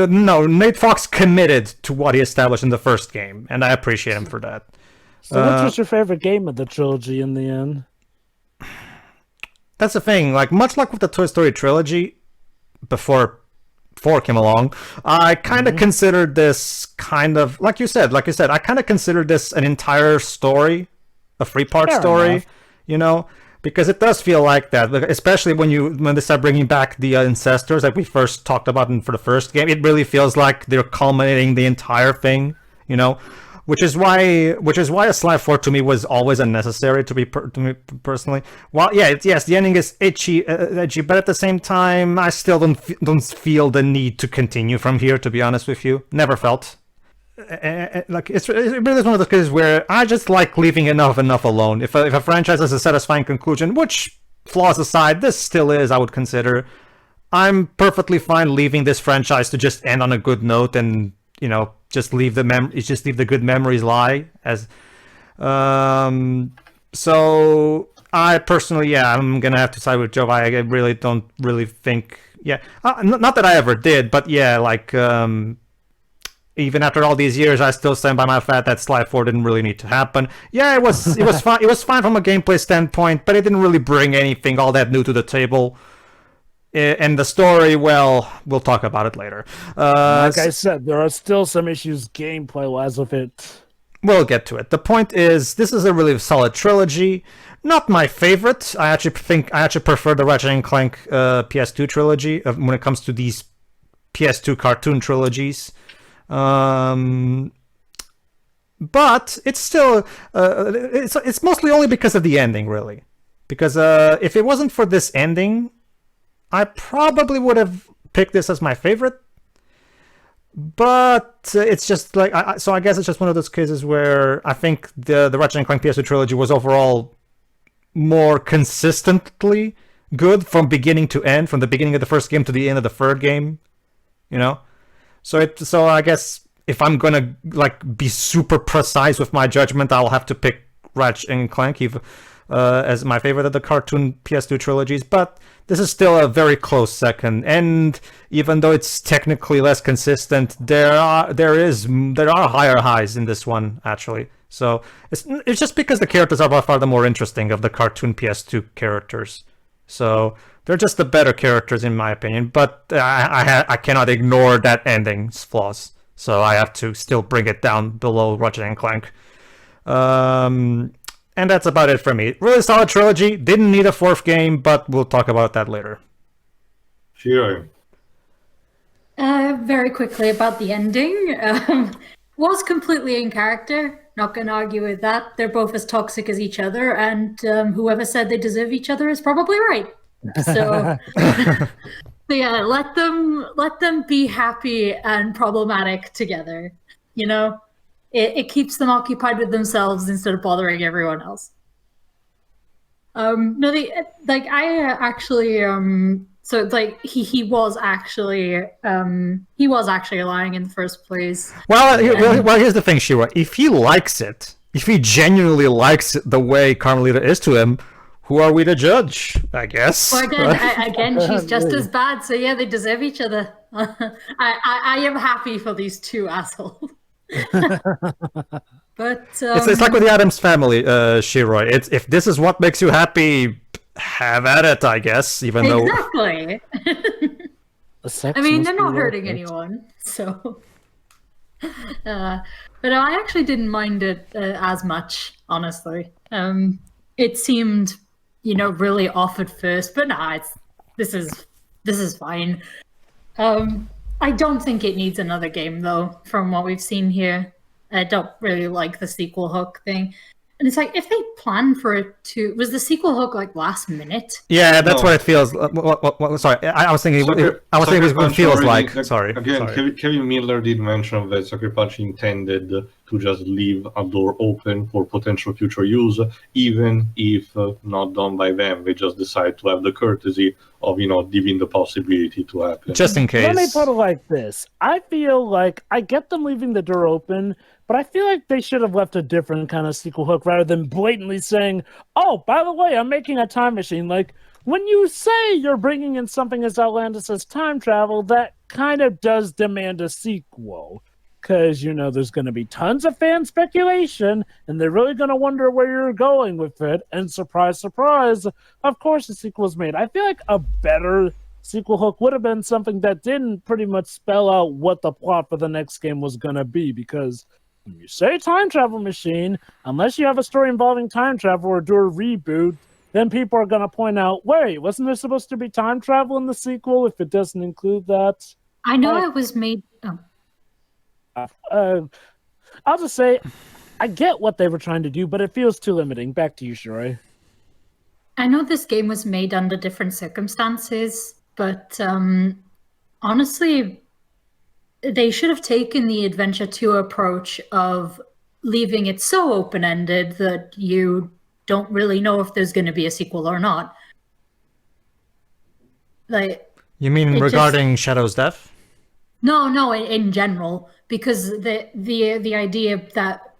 no, Nate Fox committed to what he established in the first game, and I appreciate him for that. So which was your favorite game of the trilogy in the end? That's the thing, like, much like with the Toy Story trilogy, before 4 came along, I kind of considered this kind of, like you said, I kind of considered this an entire story, a 3-part Fair story, enough. you know? Because it does feel like that, especially when they start bringing back the ancestors that we first talked about for the first game. It really feels like they're culminating the entire thing, you know, which is why a Sly 4 to me was always unnecessary to me personally. Well, yeah, yes, the ending is edgy, but at the same time, I still don't feel the need to continue from here. To be honest with you, never felt. Like it really is one of those cases where I just like leaving enough alone. If a franchise has a satisfying conclusion, which, flaws aside, this still is, I would consider, I'm perfectly fine leaving this franchise to just end on a good note and, you know, just leave the good memories lie. As so I personally, I'm gonna have to side with Joe. I really don't really think, not that I ever did, but like. Even after all these years, I still stand by my fact that Sly 4 didn't really need to happen. Yeah, it was fine. It was fine from a gameplay standpoint, but it didn't really bring anything all that new to the table. And the story, well, we'll talk about it later. Like I said, there are still some issues gameplay-wise with it. We'll get to it. The point is, this is a really solid trilogy. Not my favorite. I actually prefer the Ratchet and Clank PS2 trilogy when it comes to these PS2 cartoon trilogies. But it's still it's mostly only because of the ending, really. Because if it wasn't for this ending, I probably would have picked this as my favorite. But it's just like so I guess it's just one of those cases where I think the Ratchet and Clank PS2 trilogy was overall more consistently good from beginning to end, from the beginning of the first game to the end of the third game, you know. So I guess if I'm gonna like be super precise with my judgment, I'll have to pick Ratchet and Clank as my favorite of the cartoon PS2 trilogies. But this is still a very close second, and even though it's technically less consistent, there are higher highs in this one actually. So it's just because the characters are by far the more interesting of the cartoon PS2 characters. So they're just the better characters in my opinion, but I cannot ignore that ending's flaws. So I have to still bring it down below Ratchet and Clank. And that's about it for me. Really solid trilogy. Didn't need a 4th game, but we'll talk about that later. Sure. Very quickly about the ending. Was completely in character. Not going to argue with that. They're both as toxic as each other, and whoever said they deserve each other is probably right. So, so yeah, let them be happy and problematic together. You know, it keeps them occupied with themselves instead of bothering everyone else. No, I actually so it's like he was actually lying in the first place. Well, here's the thing, Shira. If he likes it, if he genuinely likes the way Carmelita is to him, who are we to judge? I guess. Well, again, she's just as bad. So yeah, they deserve each other. I am happy for these two assholes. But it's like with the Addams Family, Shiroi. It's if this is what makes you happy, have at it, I guess. Even exactly. I mean, they're not hurting anyone, so. But I actually didn't mind it as much, honestly. It seemed, really off at first, but nah, this is fine. I don't think it needs another game though, from what we've seen here. I don't really like the sequel hook thing. And it's like, if they plan for it to... Was the sequel hook, like, last minute? Yeah, that's what it feels... sorry, I was thinking... I was thinking what it feels like. Sorry. Again, Kevin Miller did mention that Sucker Punch intended to just leave a door open for potential future use, even if not done by them. They just decide to have the courtesy of, giving the possibility to happen. Just in case. Let me put it like this. I feel like I get them leaving the door open, but I feel like they should have left a different kind of sequel hook rather than blatantly saying, oh, by the way, I'm making a time machine. Like, when you say you're bringing in something as outlandish as time travel, that kind of does demand a sequel. Because, there's going to be tons of fan speculation, and they're really going to wonder where you're going with it. And surprise, surprise, of course the sequel was made. I feel like a better sequel hook would have been something that didn't pretty much spell out what the plot for the next game was going to be. Because when you say time travel machine, unless you have a story involving time travel or do a reboot, then people are going to point out, wait, wasn't there supposed to be time travel in the sequel if it doesn't include that? I know it was made... I'll just say, I get what they were trying to do, but it feels too limiting. Back to you, Shuri. I know this game was made under different circumstances, but honestly, they should have taken the Adventure 2 approach of leaving it so open-ended that you don't really know if there's going to be a sequel or not. You mean regarding Shadow's death? No, in general, because the idea that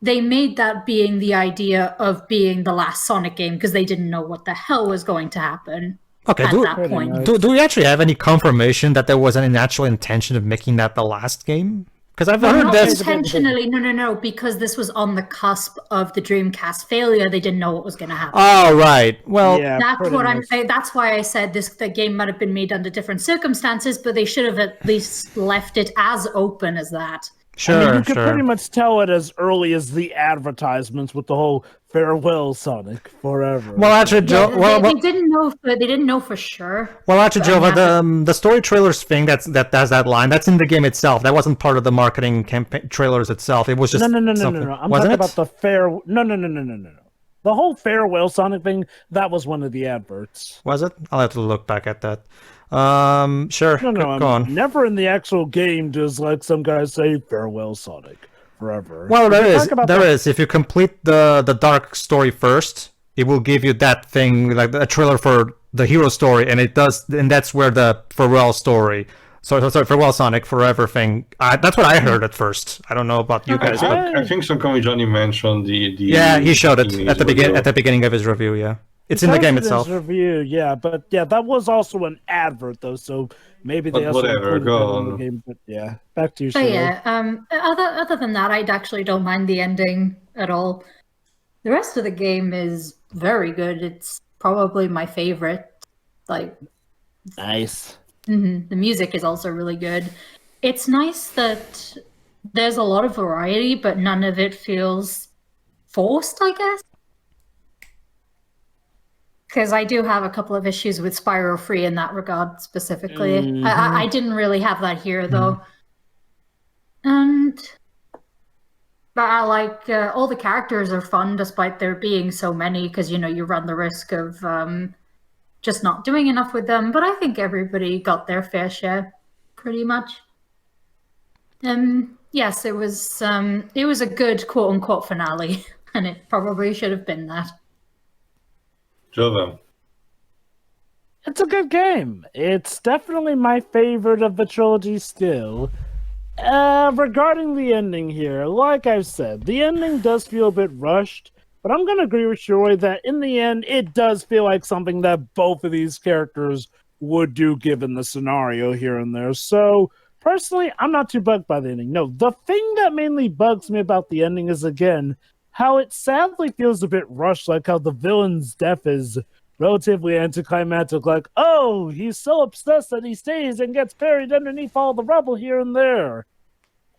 they made that being the idea of being the last Sonic game because they didn't know what the hell was going to happen at that point. Do we actually have any confirmation that there was any actual intention of making that the last game? Because I've heard this intentionally. No, because this was on the cusp of the Dreamcast failure. They didn't know what was going to happen. Oh, right. Well, yeah, that's what I'm saying. That's why I said the game might have been made under different circumstances, but they should have at least left it as open as that. Sure, you could pretty much tell it as early as the advertisements with the whole "Farewell, Sonic, Forever." Well, actually, Joe. They didn't know. They didn't know for sure. Well, actually, Joe, the story trailers thing that has that line, that's in the game itself. That wasn't part of the marketing campaign trailers itself. It was just no. I'm talking about the fair. No. The whole "Farewell, Sonic" thing. That was one of the adverts. Was it? I'll have to look back at that. Sure. No. Go on. Never in the actual game does some guys say "Farewell, Sonic, Forever." Well, there is. If you complete the dark story first, it will give you that thing, like a trailer for the hero story, and that's where the farewell story. Sorry, Farewell, Sonic, Forever thing. That's what I heard at first. I don't know about you guys. I think Sonkami Johnny mentioned the. Yeah, he showed it at the beginning of his review. Yeah. It's in the game itself. Review, but that was also an advert though, so maybe they also whatever. Go on. In the game. But yeah, back to you. But other than that, I actually don't mind the ending at all. The rest of the game is very good. It's probably my favorite. Nice. Mm-hmm. The music is also really good. It's nice that there's a lot of variety, but none of it feels forced, I guess. Because I do have a couple of issues with Spyro Free in that regard specifically. Mm-hmm. I didn't really have that here though. But I like all the characters are fun despite there being so many, because you run the risk of just not doing enough with them. But I think everybody got their fair share, pretty much. Yes, it was a good quote unquote finale, and it probably should have been that. Jovan. It's a good game. It's definitely my favorite of the trilogy still. Regarding the ending here, like I've said, the ending does feel a bit rushed, but I'm going to agree with Shuri that in the end, it does feel like something that both of these characters would do given the scenario here and there. So, personally, I'm not too bugged by the ending. No, the thing that mainly bugs me about the ending is, again, how it sadly feels a bit rushed, like how the villain's death is relatively anticlimactic, like, oh, he's so obsessed that he stays and gets buried underneath all the rubble here and there.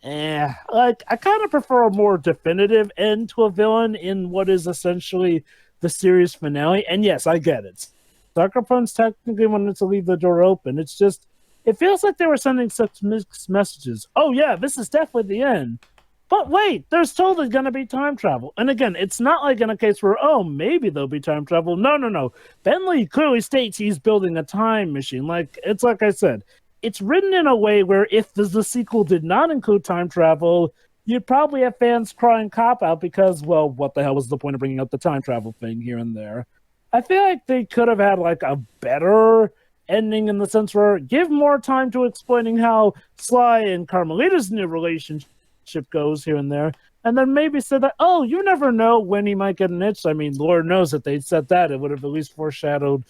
I kind of prefer a more definitive end to a villain in what is essentially the series finale. And yes, I get it. Sucker Punch technically wanted to leave the door open. It's just, it feels like they were sending such mixed messages. Oh yeah, this is definitely the end. But wait, there's totally going to be time travel. And again, it's not like in a case where, oh, maybe there'll be time travel. No. Bentley clearly states he's building a time machine. It's like I said, it's written in a way where if the sequel did not include time travel, you'd probably have fans crying cop out because, well, what the hell was the point of bringing up the time travel thing here and there? I feel like they could have had a better ending in the sense where give more time to explaining how Sly and Carmelita's new relationship goes here and there, and then maybe said that, oh, you never know when he might get an itch. I mean, Lord knows that they'd said that. It would have at least foreshadowed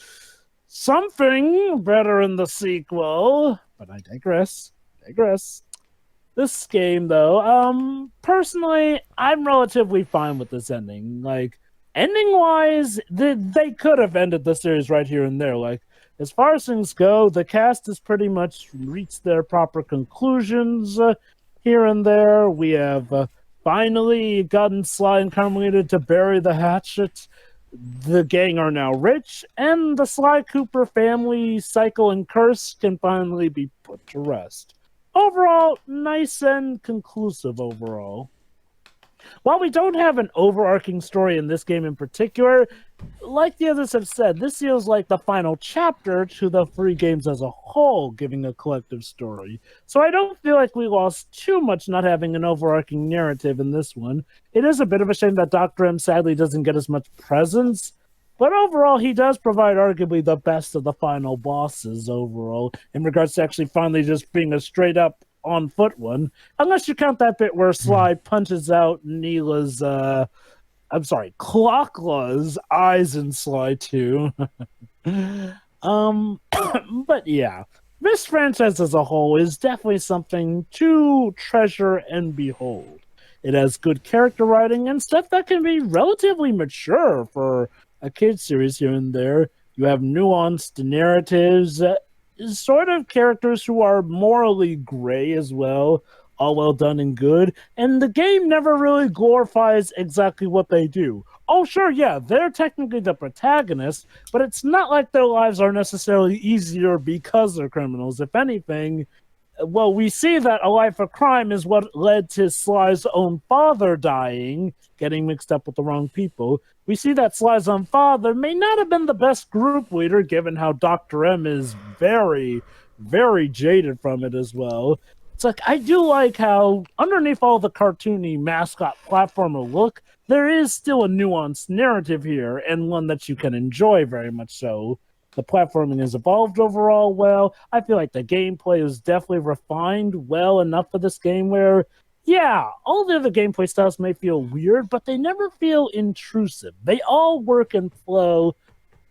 something better in the sequel. but I digress. This game, though, personally, I'm relatively fine with this ending. Like, ending-wise, they could have ended the series right here and there. Like, as far as things go, the cast has pretty much reached their proper conclusions here and there. We have finally gotten Sly and Carmelita to bury the hatchet. The gang are now rich, and the Sly Cooper family cycle and curse can finally be put to rest. Overall, nice and conclusive overall. While we don't have an overarching story in this game in particular, like the others have said, this feels like the final chapter to the three games as a whole, giving a collective story. So I don't feel like we lost too much not having an overarching narrative in this one. It is a bit of a shame that Dr. M sadly doesn't get as much presence, but overall, he does provide arguably the best of the final bosses overall, in regards to actually finally just being a straight-up on-foot one. Unless you count that bit where Sly punches out Clockla's eyes in Sly 2. But yeah, this franchise as a whole is definitely something to treasure and behold. It has good character writing and stuff that can be relatively mature for a kid series here and there. You have nuanced narratives, sort of characters who are morally gray as well, all well done and good, and the game never really glorifies exactly what they do. Oh, sure, yeah, they're technically the protagonists, but it's not like their lives are necessarily easier because they're criminals. If anything, well, we see that a life of crime is what led to Sly's own father dying, getting mixed up with the wrong people. We see that Sly's own father may not have been the best group leader, given how Dr. M is very, very jaded from it as well. It's like, I do like how, underneath all the cartoony mascot platformer look, there is still a nuanced narrative here, and one that you can enjoy very much so. The platforming has evolved overall well. I feel like the gameplay is definitely refined well enough for this game where, yeah, all the other gameplay styles may feel weird, but they never feel intrusive. They all work and flow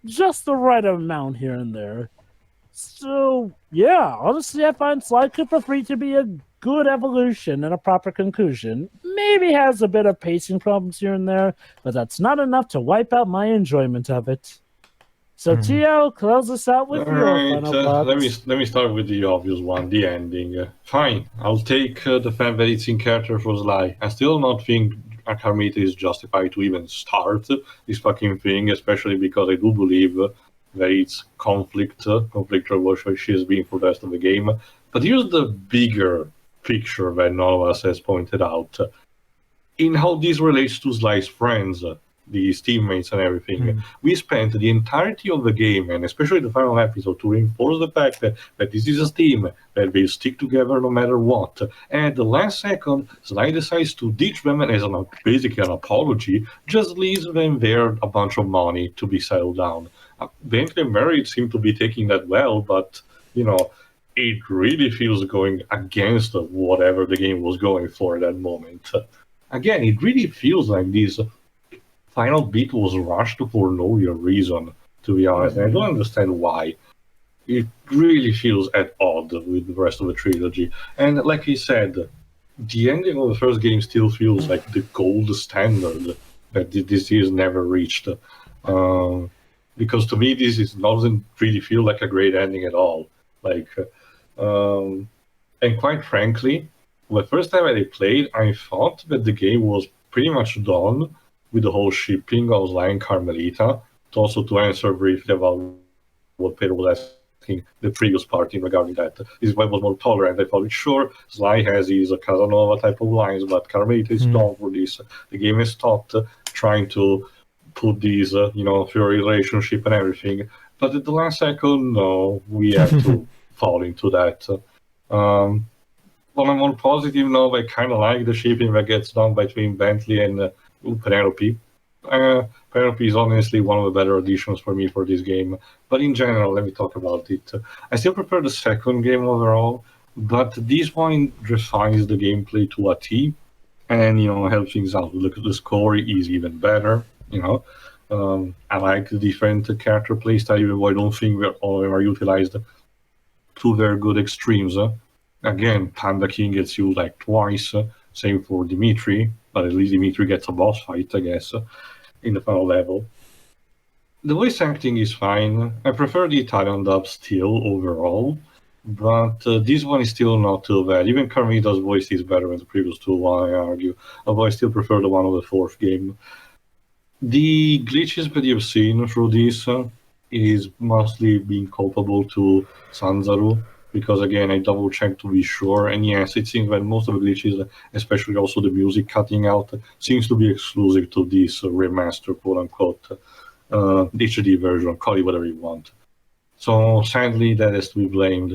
just the right amount here and there. So, yeah, honestly, I find Sly Cooper 3 to be a good evolution and a proper conclusion. Maybe has a bit of pacing problems here and there, but that's not enough to wipe out my enjoyment of it. So, Tio, close us out with your final thoughts. Let me start with the obvious one, the ending. Fine, I'll take the fact that it's in character for Sly. I still not think Carmelita is justified to even start this fucking thing, especially because I do believe that it's conflict what she has been for the rest of the game. But here's the bigger picture that none of us has pointed out. In how this relates to Sly's friends, these teammates and everything. We spent the entirety of the game, and especially the final episode, to reinforce the fact that this is a team, that they stick together no matter what. And at the last second, Sly decides to ditch them, and as basically an apology, just leaves them there a bunch of money to be settled down. Bentley and Merritt seem to be taking that well, but, it really feels going against whatever the game was going for at that moment. Again, it really feels like this final bit was rushed for no real reason, to be honest. And I don't understand why. It really feels at odds with the rest of the trilogy. And like he said, the ending of the first game still feels like the gold standard that this is never reached. Because to me, doesn't really feel like a great ending at all. And quite frankly, the first time I played, I thought that the game was pretty much done with the whole shipping of Sly and Carmelita. Also, to answer briefly about what Pedro was asking the previous part in regarding that, this one was more tolerant. I thought, sure, Sly has his Casanova type of lines, but Carmelita is done for this. The game has stopped trying to put these, through a relationship and everything. But at the last second, no, we have to fall into that. On a more positive note, I kind of like the shipping that gets done between Bentley and Penelope. Penelope is honestly one of the better additions for me for this game. But in general, let me talk about it. I still prefer the second game overall, but this one refines the gameplay to a T, and helps things out. Look, the score is even better. I like the different character playstyle, even though I don't think they are utilized two very good extremes. Again, Panda King gets used like twice, same for Dimitri, but at least Dimitri gets a boss fight, I guess, in the final level. The voice acting is fine. I prefer the Italian dub still overall, but this one is still not too bad. Even Carmelita's voice is better than the previous two, I argue, although I still prefer the one of the fourth game. The glitches that you've seen through this is mostly being culpable to Sanzaru, because again, I double checked to be sure, and yes, it seems that most of the glitches, especially also the music cutting out, seems to be exclusive to this remaster, quote-unquote, HD version, call it whatever you want. So sadly, that is to be blamed.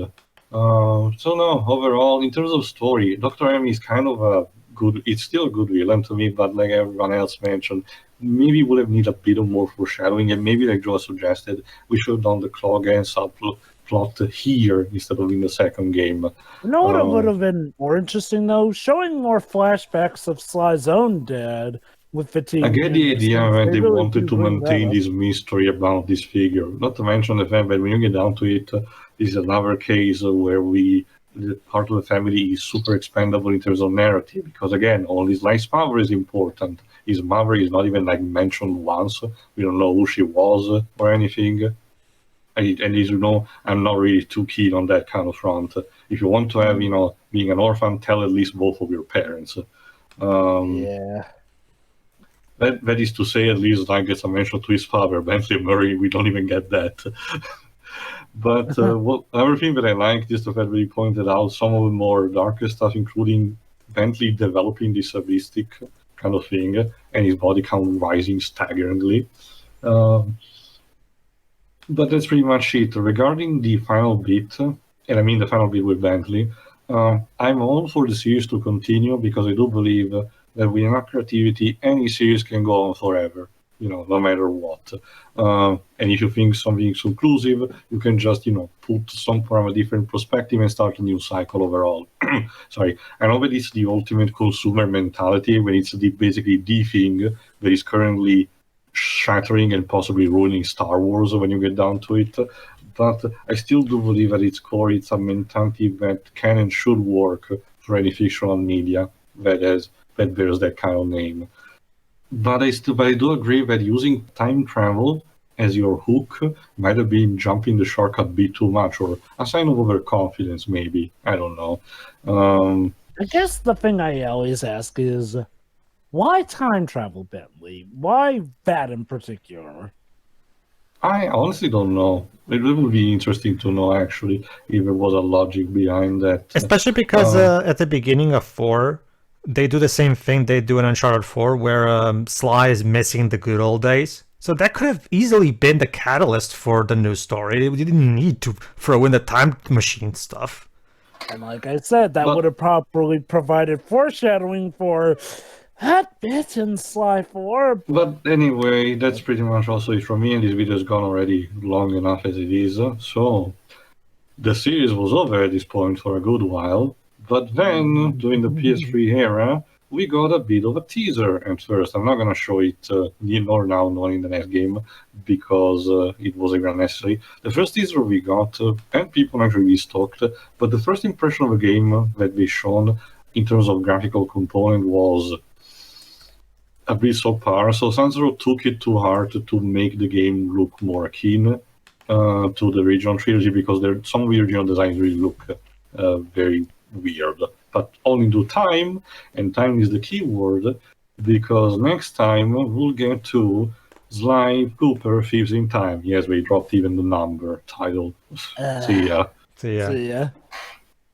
So no, overall, in terms of story, Dr. M is kind of a good, it's still a good villain to me, but like everyone else mentioned, maybe would have needed a bit of more foreshadowing, and maybe like Joe suggested, we should have done the Claw Gang subplot here instead of in the second game. You know what would have been more interesting though? Showing more flashbacks of Sly's own dad with fatigue. I get the idea that they really wanted to maintain this mystery about this figure. Not to mention the fact that when you get down to it, this is another case where the part of the family is super expendable in terms of narrative, because again, only Sly's mother is important. His mother is not even like mentioned once. We don't know who she was or anything. And as you know, I'm not really too keen on that kind of front. If you want to have, being an orphan, tell at least both of your parents. Yeah. That is to say, at least Sly gets a mention to his father, Bentley Murray. We don't even get that. But another thing that I like is the fact that you pointed out some of the more darker stuff, including Bentley developing this sadistic kind of thing, and his body count rising staggeringly. But that's pretty much it. Regarding the final bit, and I mean the final bit with Bentley, I'm all for the series to continue, because I do believe that with enough creativity, any series can go on forever, no matter what. And if you think something is conclusive, you can just, put some from a different perspective and start a new cycle overall. Sorry, I know that it's the ultimate consumer mentality, when it's basically the thing that is currently shattering and possibly ruining Star Wars when you get down to it. But I still do believe at its core it's a mentality that can and should work for any fictional media that bears that kind of name. But I do agree that using time travel as your hook might have been jumping the shark a bit too much, or a sign of overconfidence, maybe. I don't know. I guess the thing I always ask is, why time travel, Bentley? Why that in particular? I honestly don't know. It would be interesting to know, actually, if there was a logic behind that. Especially because at the beginning of 4, they do the same thing they do in Uncharted 4, where Sly is missing the good old days. So that could have easily been the catalyst for the new story. You didn't need to throw in the time machine stuff. And like I said, that would have probably provided foreshadowing for that bit in Sly 4. But anyway, that's pretty much also it from me, and this video has gone already long enough as it is. So the series was over at this point for a good while. But then, during the PS3 era, we got a bit of a teaser at first. I'm not going to show it nor now nor in the next game, because it wasn't even necessary. The first teaser we got, and people actually talked, but the first impression of the game that they shown in terms of graphical component was a bit subpar. So Sanzaru took it too hard to make the game look more akin to the original trilogy, because some of the original designs really look very weird, but only due time, and time is the key word, because next time we'll get to Sly Cooper Thieves in Time. Yes, we dropped even the number title. See ya. See ya. See ya.